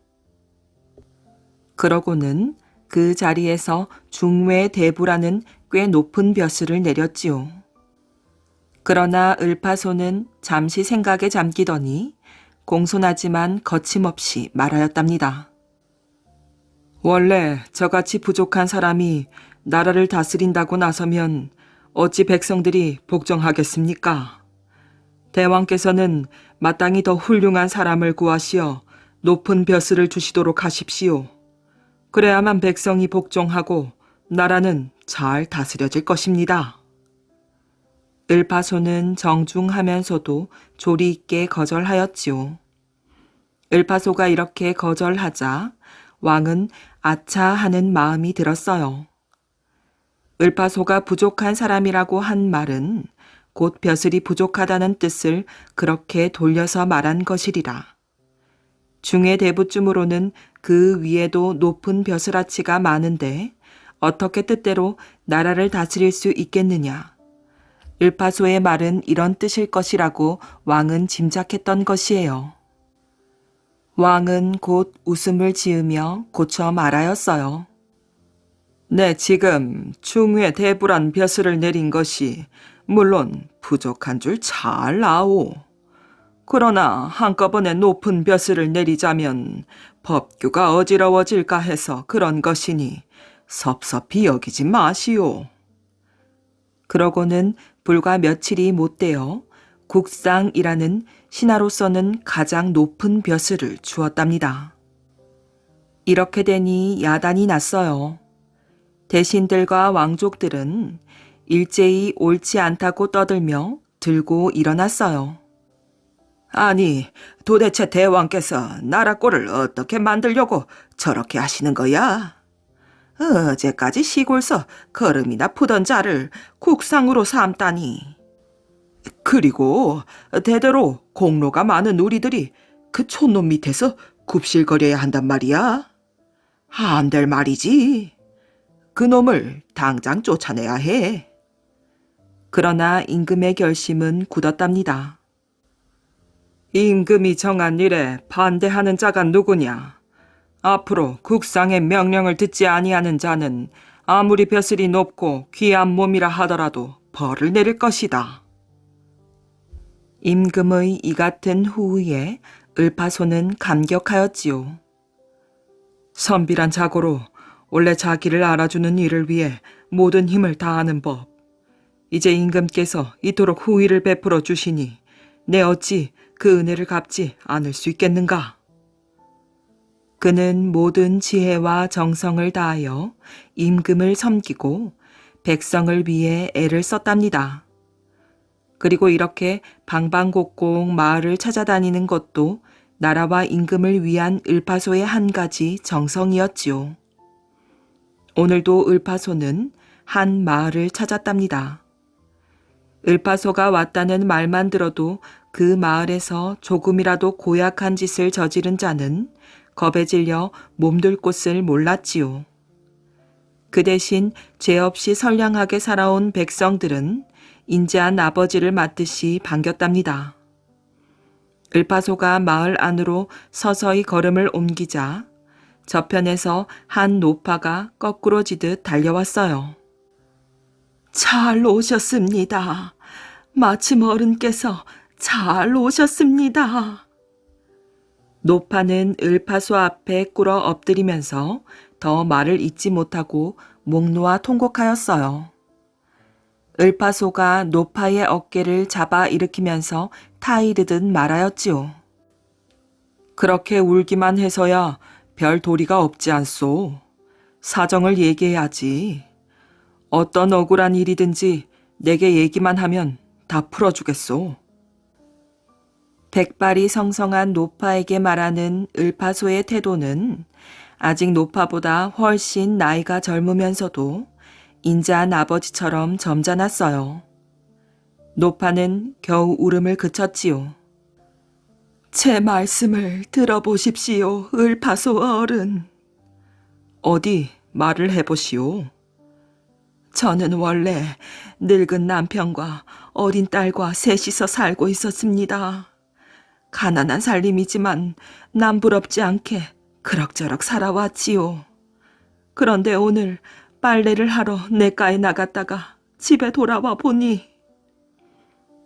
그러고는 그 자리에서 중외대부라는 꽤 높은 벼슬을 내렸지요. 그러나 을파소는 잠시 생각에 잠기더니 공손하지만 거침없이 말하였답니다. 원래 저같이 부족한 사람이 나라를 다스린다고 나서면 어찌 백성들이 복종하겠습니까? 대왕께서는 마땅히 더 훌륭한 사람을 구하시어 높은 벼슬을 주시도록 하십시오. 그래야만 백성이 복종하고 나라는 잘 다스려질 것입니다. 을파소는 정중하면서도 조리 있게 거절하였지요. 을파소가 이렇게 거절하자 왕은 아차 하는 마음이 들었어요. 을파소가 부족한 사람이라고 한 말은 곧 벼슬이 부족하다는 뜻을 그렇게 돌려서 말한 것이리라. 중해대부쯤으로는 그 위에도 높은 벼슬아치가 많은데 어떻게 뜻대로 나라를 다스릴 수 있겠느냐. 을파소의 말은 이런 뜻일 것이라고 왕은 짐작했던 것이에요. 왕은 곧 웃음을 지으며 고쳐 말하였어요. 네, 지금 중회 대부란 벼슬을 내린 것이 물론 부족한 줄 잘 아오. 그러나 한꺼번에 높은 벼슬을 내리자면 법규가 어지러워질까 해서 그런 것이니 섭섭히 여기지 마시오. 그러고는 불과 며칠이 못되어 국상이라는 신하로서는 가장 높은 벼슬을 주었답니다. 이렇게 되니 야단이 났어요. 대신들과 왕족들은 일제히 옳지 않다고 떠들며 들고 일어났어요. 아니, 도대체 대왕께서 나라 꼴을 어떻게 만들려고 저렇게 하시는 거야? 어제까지 시골서 걸음이나 푸던 자를 국상으로 삼다니. 그리고 대대로 공로가 많은 우리들이 그 촌놈 밑에서 굽실거려야 한단 말이야. 안 될 말이지. 그놈을 당장 쫓아내야 해. 그러나 임금의 결심은 굳었답니다. 임금이 정한 일에 반대하는 자가 누구냐? 앞으로 국상의 명령을 듣지 아니하는 자는 아무리 벼슬이 높고 귀한 몸이라 하더라도 벌을 내릴 것이다. 임금의 이 같은 후의에 을파소는 감격하였지요. 선비란 자고로 원래 자기를 알아주는 이를 위해 모든 힘을 다하는 법. 이제 임금께서 이토록 후의를 베풀어 주시니 내 어찌 그 은혜를 갚지 않을 수 있겠는가? 그는 모든 지혜와 정성을 다하여 임금을 섬기고 백성을 위해 애를 썼답니다. 그리고 이렇게 방방곡곡 마을을 찾아다니는 것도 나라와 임금을 위한 을파소의 한 가지 정성이었지요. 오늘도 을파소는 한 마을을 찾았답니다. 을파소가 왔다는 말만 들어도 그 마을에서 조금이라도 고약한 짓을 저지른 자는 겁에 질려 몸둘 곳을 몰랐지요. 그 대신 죄 없이 선량하게 살아온 백성들은 인자한 아버지를 맞듯이 반겼답니다. 을파소가 마을 안으로 서서히 걸음을 옮기자 저편에서 한 노파가 거꾸로 지듯 달려왔어요. 잘 오셨습니다. 마침 어른께서 잘 오셨습니다. 노파는 을파소 앞에 꿇어 엎드리면서 더 말을 잇지 못하고 목 놓아 통곡하였어요. 을파소가 노파의 어깨를 잡아 일으키면서 타이르듯 말하였지요. 그렇게 울기만 해서야 별 도리가 없지 않소. 사정을 얘기해야지. 어떤 억울한 일이든지 내게 얘기만 하면 다 풀어주겠소. 백발이 성성한 노파에게 말하는 을파소의 태도는 아직 노파보다 훨씬 나이가 젊으면서도 인자한 아버지처럼 점잖았어요. 노파는 겨우 울음을 그쳤지요. 제 말씀을 들어보십시오, 을파소 어른. 어디 말을 해보시오. 저는 원래 늙은 남편과 어린 딸과 셋이서 살고 있었습니다. 가난한 살림이지만 남부럽지 않게 그럭저럭 살아왔지요. 그런데 오늘 빨래를 하러 냇가에 나갔다가 집에 돌아와 보니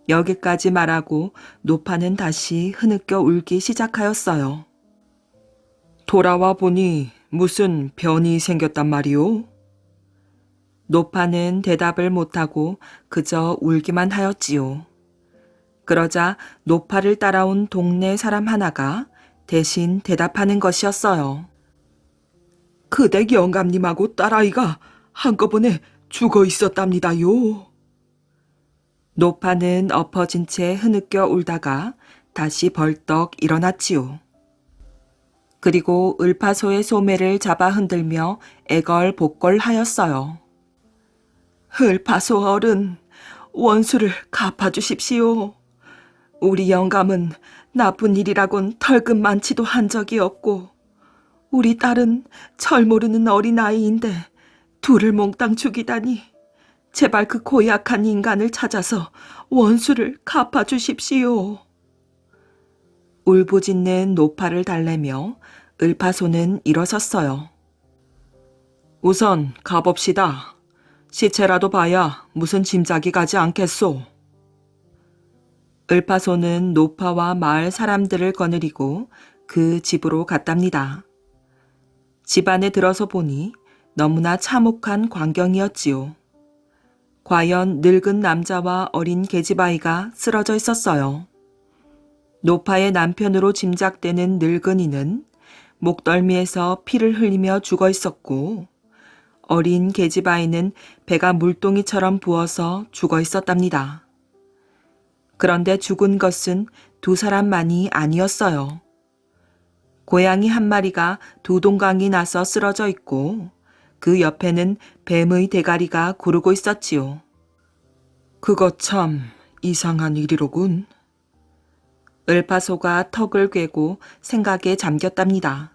여기까지 말하고 노파는 다시 흐느껴 울기 시작하였어요. 돌아와 보니 무슨 변이 생겼단 말이오? 노파는 대답을 못하고 그저 울기만 하였지요. 그러자 노파를 따라온 동네 사람 하나가 대신 대답하는 것이었어요. 그댁 영감님하고 딸아이가 한꺼번에 죽어 있었답니다요. 노파는 엎어진 채 흐느껴 울다가 다시 벌떡 일어났지요. 그리고 을파소의 소매를 잡아 흔들며 애걸복걸하였어요. 을파소 어른, 원수를 갚아주십시오. 우리 영감은 나쁜 일이라곤 털끝만치도 한 적이 없고 우리 딸은 철 모르는 어린아이인데 둘을 몽땅 죽이다니. 제발 그 고약한 인간을 찾아서 원수를 갚아주십시오. 울부짖는 노파를 달래며 을파소는 일어섰어요. 우선 가봅시다. 시체라도 봐야 무슨 짐작이 가지 않겠소. 을파소는 노파와 마을 사람들을 거느리고 그 집으로 갔답니다. 집 안에 들어서 보니 너무나 참혹한 광경이었지요. 과연 늙은 남자와 어린 계집아이가 쓰러져 있었어요. 노파의 남편으로 짐작되는 늙은이는 목덜미에서 피를 흘리며 죽어 있었고 어린 계집아이는 배가 물동이처럼 부어서 죽어 있었답니다. 그런데 죽은 것은 두 사람만이 아니었어요. 고양이 한 마리가 두 동강이 나서 쓰러져 있고 그 옆에는 뱀의 대가리가 구르고 있었지요. 그거 참 이상한 일이로군. 을파소가 턱을 꿰고 생각에 잠겼답니다.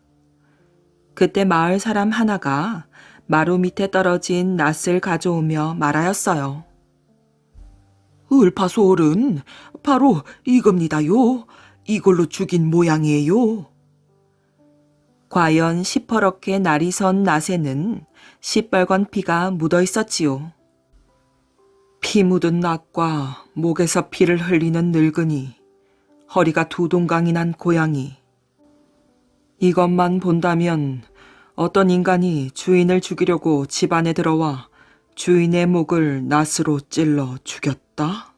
그때 마을 사람 하나가 마루 밑에 떨어진 낫을 가져오며 말하였어요. 을파소 어른, 바로 이겁니다요. 이걸로 죽인 모양이에요. 과연 시퍼렇게 날이 선 낫에는 시뻘건 피가 묻어 있었지요. 피 묻은 낫과 목에서 피를 흘리는 늙은이, 허리가 두 동강이 난 고양이. 이것만 본다면 어떤 인간이 주인을 죽이려고 집 안에 들어와 주인의 목을 낫으로 찔러 죽였다?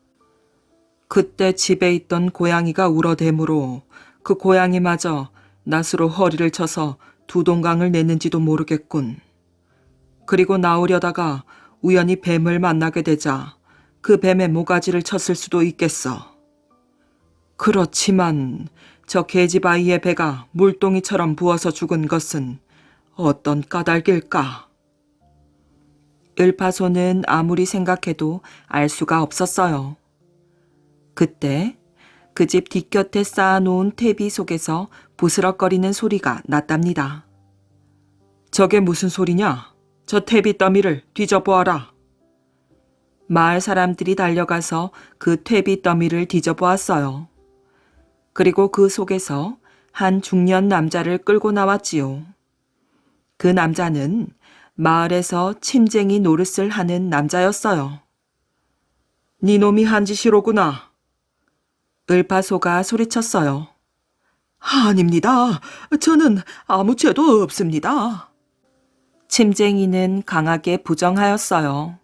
그때 집에 있던 고양이가 울어대므로 그 고양이마저 낫으로 허리를 쳐서 두 동강을 냈는지도 모르겠군. 그리고 나오려다가 우연히 뱀을 만나게 되자 그 뱀의 모가지를 쳤을 수도 있겠어. 그렇지만 저 계집아이의 배가 물동이처럼 부어서 죽은 것은 어떤 까닭일까? 을파소는 아무리 생각해도 알 수가 없었어요. 그때 그 집 뒷곁에 쌓아놓은 퇴비 속에서 부스럭거리는 소리가 났답니다. 저게 무슨 소리냐? 저 퇴비 더미를 뒤져보아라. 마을 사람들이 달려가서 그 퇴비 더미를 뒤져보았어요. 그리고 그 속에서 한 중년 남자를 끌고 나왔지요. 그 남자는 마을에서 침쟁이 노릇을 하는 남자였어요. 니놈이 한 짓이로구나. 을파소가 소리쳤어요. 아닙니다. 저는 아무 죄도 없습니다. 침쟁이는 강하게 부정하였어요.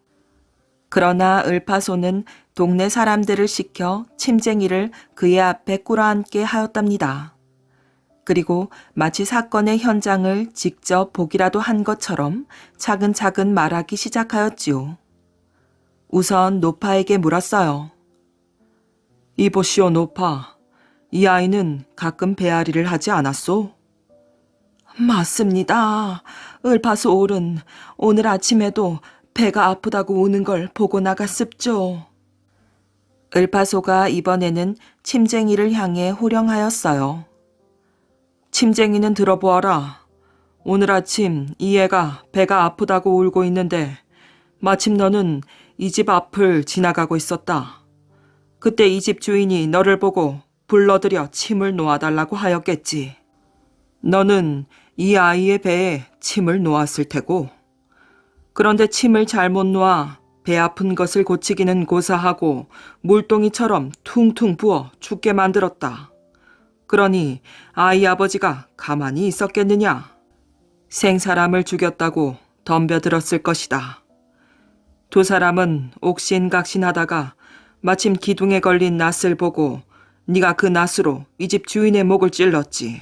그러나 을파소는 동네 사람들을 시켜 침쟁이를 그의 앞에 꿇어앉게 하였답니다. 그리고 마치 사건의 현장을 직접 보기라도 한 것처럼 차근차근 말하기 시작하였지요. 우선 노파에게 물었어요. 이보시오 노파, 이 아이는 가끔 배앓이를 하지 않았소? 맞습니다. 을파소 어른, 오늘 아침에도 배가 아프다고 우는 걸 보고 나갔습죠. 을파소가 이번에는 침쟁이를 향해 호령하였어요. 침쟁이는 들어보아라. 오늘 아침 이 애가 배가 아프다고 울고 있는데 마침 너는 이 집 앞을 지나가고 있었다. 그때 이 집 주인이 너를 보고 불러들여 침을 놓아달라고 하였겠지. 너는 이 아이의 배에 침을 놓았을 테고. 그런데 침을 잘못 놓아 배 아픈 것을 고치기는 고사하고 물동이처럼 퉁퉁 부어 죽게 만들었다. 그러니 아이 아버지가 가만히 있었겠느냐? 생사람을 죽였다고 덤벼들었을 것이다. 두 사람은 옥신각신하다가 마침 기둥에 걸린 낫을 보고 네가 그 낫으로 이 집 주인의 목을 찔렀지.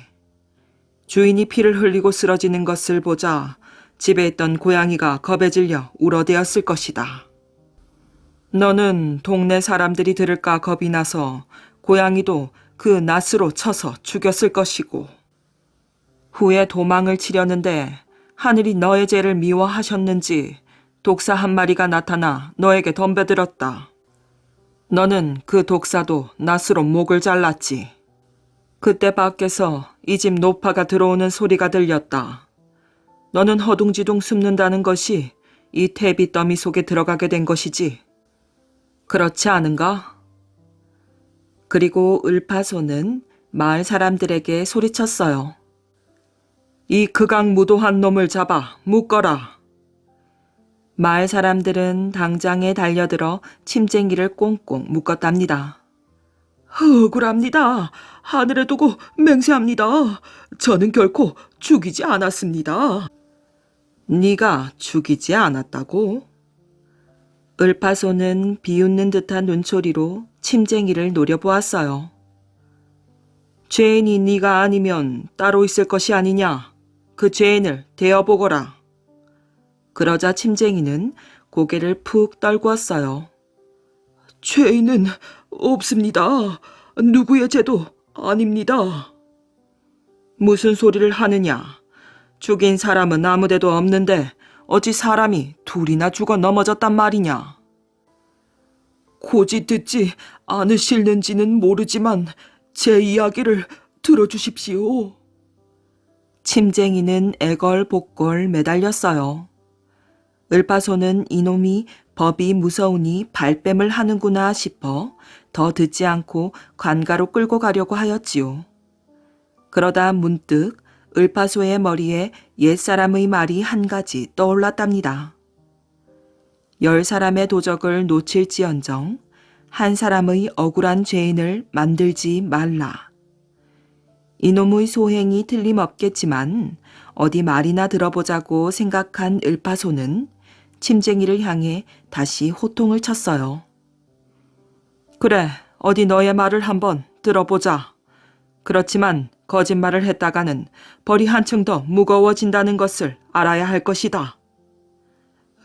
주인이 피를 흘리고 쓰러지는 것을 보자 집에 있던 고양이가 겁에 질려 울어대었을 것이다. 너는 동네 사람들이 들을까 겁이 나서 고양이도 그 낫으로 쳐서 죽였을 것이고. 후에 도망을 치려는데 하늘이 너의 죄를 미워하셨는지 독사 한 마리가 나타나 너에게 덤벼들었다. 너는 그 독사도 낫으로 목을 잘랐지. 그때 밖에서 이 집 노파가 들어오는 소리가 들렸다. 너는 허둥지둥 숨는다는 것이 이 퇴비 더미 속에 들어가게 된 것이지. 그렇지 않은가? 그리고 을파소는 마을 사람들에게 소리쳤어요. 이 극악무도한 놈을 잡아 묶어라. 마을 사람들은 당장에 달려들어 침쟁이를 꽁꽁 묶었답니다. 억울합니다. 하늘에 두고 맹세합니다. 저는 결코 죽이지 않았습니다. 네가 죽이지 않았다고? 을파소는 비웃는 듯한 눈초리로 침쟁이를 노려보았어요. 죄인이 네가 아니면 따로 있을 것이 아니냐. 그 죄인을 대어보거라. 그러자 침쟁이는 고개를 푹 떨구었어요. 죄인은 없습니다. 누구의 죄도 아닙니다. 무슨 소리를 하느냐. 죽인 사람은 아무데도 없는데 어찌 사람이 둘이나 죽어 넘어졌단 말이냐. 고지 듣지 않으실는지는 모르지만 제 이야기를 들어주십시오. 침쟁이는 애걸복걸 매달렸어요. 을파소는 이놈이 법이 무서우니 발뺌을 하는구나 싶어 더 듣지 않고 관가로 끌고 가려고 하였지요. 그러다 문득 을파소의 머리에 옛사람의 말이 한 가지 떠올랐답니다. 10사람의 도적을 놓칠지언정 한 사람의 억울한 죄인을 만들지 말라. 이놈의 소행이 틀림없겠지만 어디 말이나 들어보자고 생각한 을파소는 침쟁이를 향해 다시 호통을 쳤어요. 그래, 어디 너의 말을 한번 들어보자. 그렇지만 거짓말을 했다가는 벌이 한층 더 무거워진다는 것을 알아야 할 것이다.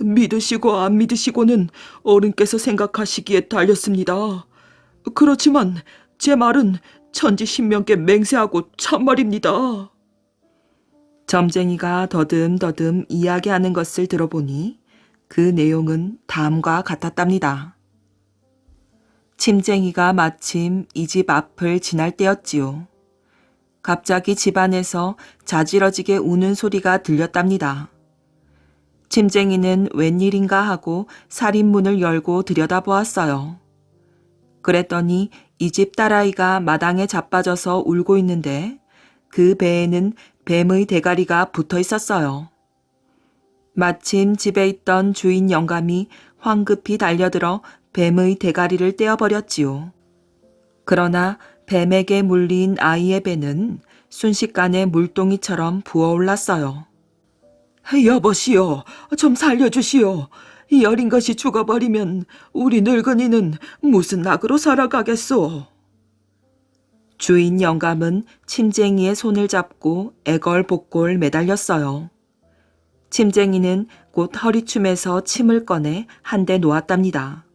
믿으시고 안 믿으시고는 어른께서 생각하시기에 달렸습니다. 그렇지만 제 말은 천지신명께 맹세하고 참말입니다. 점쟁이가 더듬더듬 이야기하는 것을 들어보니 그 내용은 다음과 같았답니다. 침쟁이가 마침 이 집 앞을 지날 때였지요. 갑자기 집안에서 자지러지게 우는 소리가 들렸답니다. 침쟁이는 웬일인가 하고 살인문을 열고 들여다보았어요. 그랬더니 이 집 딸아이가 마당에 자빠져서 울고 있는데 그 배에는 뱀의 대가리가 붙어 있었어요. 마침 집에 있던 주인 영감이 황급히 달려들어 뱀의 대가리를 떼어버렸지요. 그러나 뱀에게 물린 아이의 배는 순식간에 물동이처럼 부어올랐어요. 여보시오, 좀 살려주시오. 이 어린 것이 죽어버리면 우리 늙은이는 무슨 낙으로 살아가겠소. 주인 영감은 침쟁이의 손을 잡고 애걸복걸 매달렸어요. 침쟁이는 곧 허리춤에서 침을 꺼내 한 대 놓았답니다.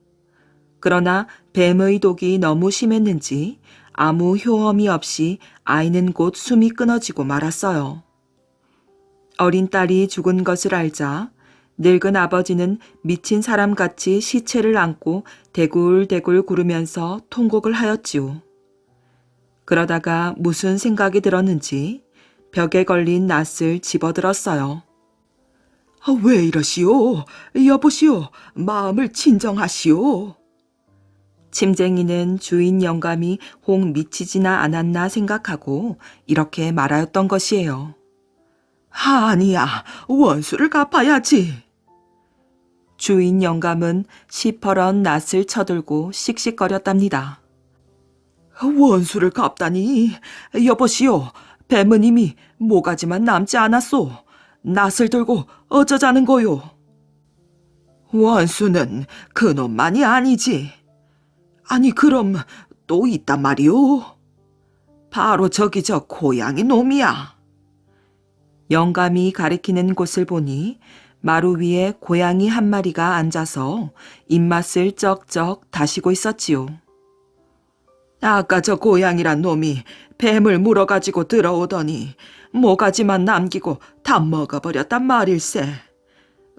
그러나 뱀의 독이 너무 심했는지 아무 효험이 없이 아이는 곧 숨이 끊어지고 말았어요. 어린 딸이 죽은 것을 알자 늙은 아버지는 미친 사람같이 시체를 안고 대굴대굴 구르면서 통곡을 하였지요. 그러다가 무슨 생각이 들었는지 벽에 걸린 낫을 집어들었어요. 왜 이러시오? 여보시오, 마음을 진정하시오. 침쟁이는 주인 영감이 혹 미치지나 않았나 생각하고 이렇게 말하였던 것이에요. 아니야, 원수를 갚아야지. 주인 영감은 시퍼런 낫을 쳐들고 씩씩거렸답니다. 원수를 갚다니. 여보시오, 뱀은 이미 모가지만 남지 않았소. 낫을 들고 어쩌자는 거요. 원수는 그놈만이 아니지. 아니 그럼 또 있단 말이오. 바로 저기 저 고양이 놈이야. 영감이 가리키는 곳을 보니 마루 위에 고양이 한 마리가 앉아서 입맛을 쩍쩍 다시고 있었지요. 아까 저 고양이란 놈이 뱀을 물어가지고 들어오더니 모가지만 남기고 다 먹어버렸단 말일세.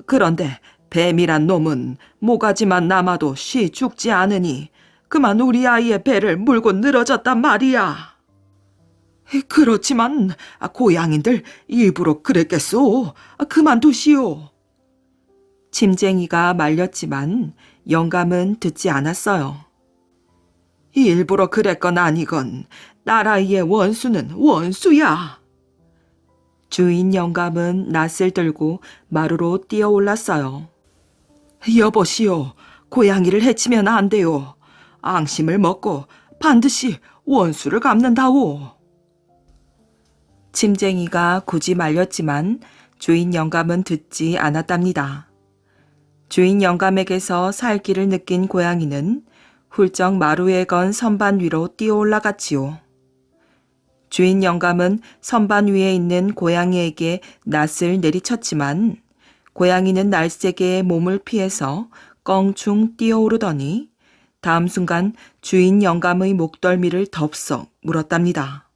그런데 뱀이란 놈은 모가지만 남아도 쉬 죽지 않으니 그만 우리 아이의 배를 물고 늘어졌단 말이야. 그렇지만 고양이들 일부러 그랬겠소. 그만두시오. 침쟁이가 말렸지만 영감은 듣지 않았어요. 일부러 그랬건 아니건 딸아이의 원수는 원수야. 주인 영감은 낫을 들고 마루로 뛰어올랐어요. 여보시오, 고양이를 해치면 안 돼요. 앙심을 먹고 반드시 원수를 갚는다오. 침쟁이가 굳이 말렸지만 주인 영감은 듣지 않았답니다. 주인 영감에게서 살기를 느낀 고양이는 훌쩍 마루에 건 선반 위로 뛰어 올라갔지요. 주인 영감은 선반 위에 있는 고양이에게 낫을 내리쳤지만 고양이는 날쌔게 몸을 피해서 껑충 뛰어오르더니 다음 순간 주인 영감의 목덜미를 덥석 물었답니다.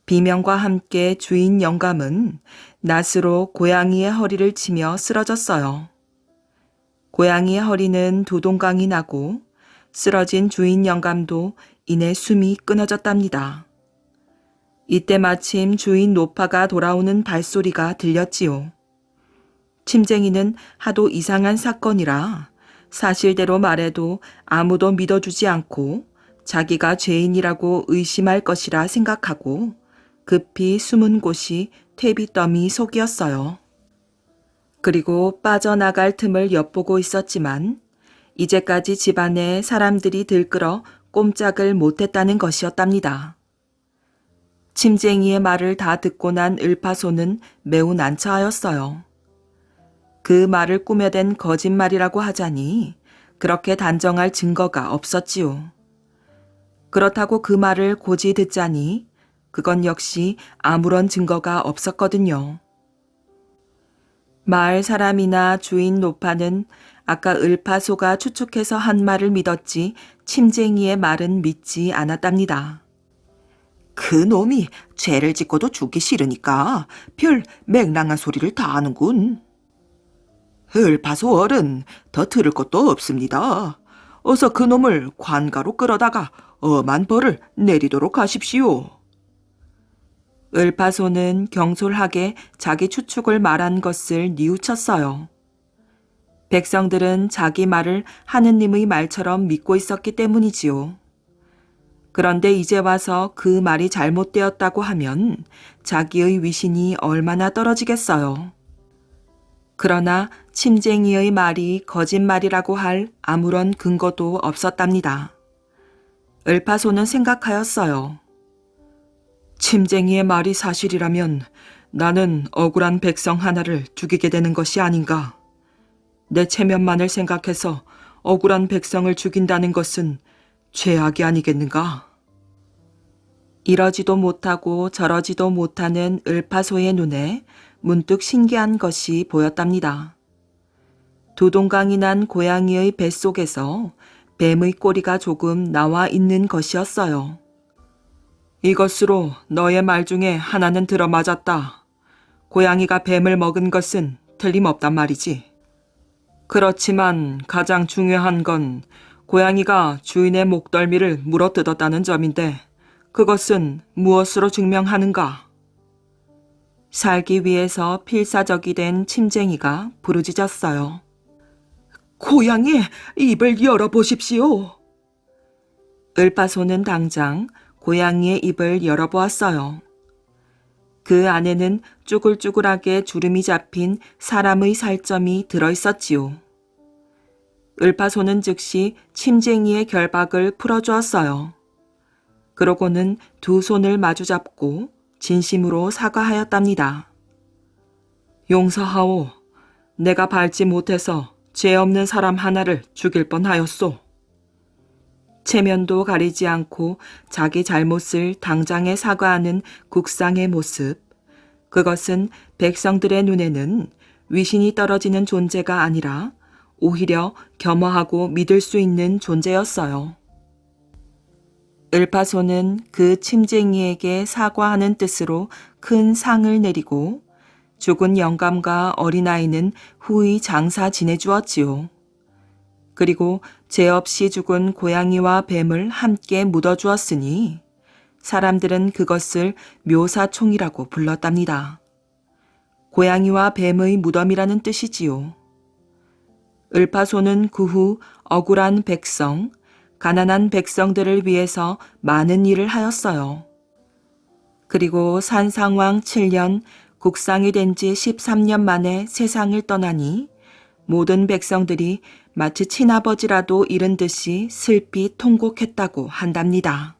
비명과 함께 주인 영감은 낫으로 고양이의 허리를 치며 쓰러졌어요. 고양이의 허리는 두 동강이 나고 쓰러진 주인 영감도 이내 숨이 끊어졌답니다. 이때 마침 주인 노파가 돌아오는 발소리가 들렸지요. 침쟁이는 하도 이상한 사건이라 사실대로 말해도 아무도 믿어주지 않고 자기가 죄인이라고 의심할 것이라 생각하고 급히 숨은 곳이 퇴비더미 속이었어요. 그리고 빠져나갈 틈을 엿보고 있었지만 이제까지 집안에 사람들이 들끓어 꼼짝을 못했다는 것이었답니다. 침쟁이의 말을 다 듣고 난 을파소는 매우 난처하였어요. 그 말을 꾸며댄 거짓말이라고 하자니 그렇게 단정할 증거가 없었지요. 그렇다고 그 말을 고지 듣자니 그건 역시 아무런 증거가 없었거든요. 마을 사람이나 주인 노파는 아까 을파소가 추측해서 한 말을 믿었지 침쟁이의 말은 믿지 않았답니다. 그 놈이 죄를 짓고도 죽기 싫으니까 별 맹랑한 소리를 다 하는군. 을파소 어른, 더 들을 것도 없습니다. 어서 그 놈을 관가로 끌어다가 엄한 벌을 내리도록 하십시오. 을파소는 경솔하게 자기 추측을 말한 것을 뉘우쳤어요. 백성들은 자기 말을 하느님의 말처럼 믿고 있었기 때문이지요. 그런데 이제 와서 그 말이 잘못되었다고 하면 자기의 위신이 얼마나 떨어지겠어요. 그러나 침쟁이의 말이 거짓말이라고 할 아무런 근거도 없었답니다. 을파소는 생각하였어요. 침쟁이의 말이 사실이라면 나는 억울한 백성 하나를 죽이게 되는 것이 아닌가. 내 체면만을 생각해서 억울한 백성을 죽인다는 것은 죄악이 아니겠는가? 이러지도 못하고 저러지도 못하는 을파소의 눈에 문득 신기한 것이 보였답니다. 두 동강이 난 고양이의 뱃속에서 뱀의 꼬리가 조금 나와 있는 것이었어요. 이것으로 너의 말 중에 하나는 들어맞았다. 고양이가 뱀을 먹은 것은 틀림없단 말이지. 그렇지만 가장 중요한 건 고양이가 주인의 목덜미를 물어뜯었다는 점인데 그것은 무엇으로 증명하는가? 살기 위해서 필사적이 된 침쟁이가 부르짖었어요. 고양이의 입을 열어보십시오. 을파소는 당장 고양이의 입을 열어보았어요. 그 안에는 쭈글쭈글하게 주름이 잡힌 사람의 살점이 들어있었지요. 을파소는 즉시 침쟁이의 결박을 풀어주었어요. 그러고는 두 손을 마주잡고 진심으로 사과하였답니다. 용서하오. 내가 밟지 못해서 죄 없는 사람 하나를 죽일 뻔하였소. 체면도 가리지 않고 자기 잘못을 당장에 사과하는 국상의 모습. 그것은 백성들의 눈에는 위신이 떨어지는 존재가 아니라 오히려 겸허하고 믿을 수 있는 존재였어요. 을파소는 그 침쟁이에게 사과하는 뜻으로 큰 상을 내리고 죽은 영감과 어린아이는 후히 장사 지내주었지요. 그리고 죄 없이 죽은 고양이와 뱀을 함께 묻어주었으니 사람들은 그것을 묘사총이라고 불렀답니다. 고양이와 뱀의 무덤이라는 뜻이지요. 을파소는 그 후 억울한 백성, 가난한 백성들을 위해서 많은 일을 하였어요. 그리고 산상왕 7년 국상이 된 지 13년 만에 세상을 떠나니 모든 백성들이 마치 친아버지라도 잃은 듯이 슬피 통곡했다고 한답니다.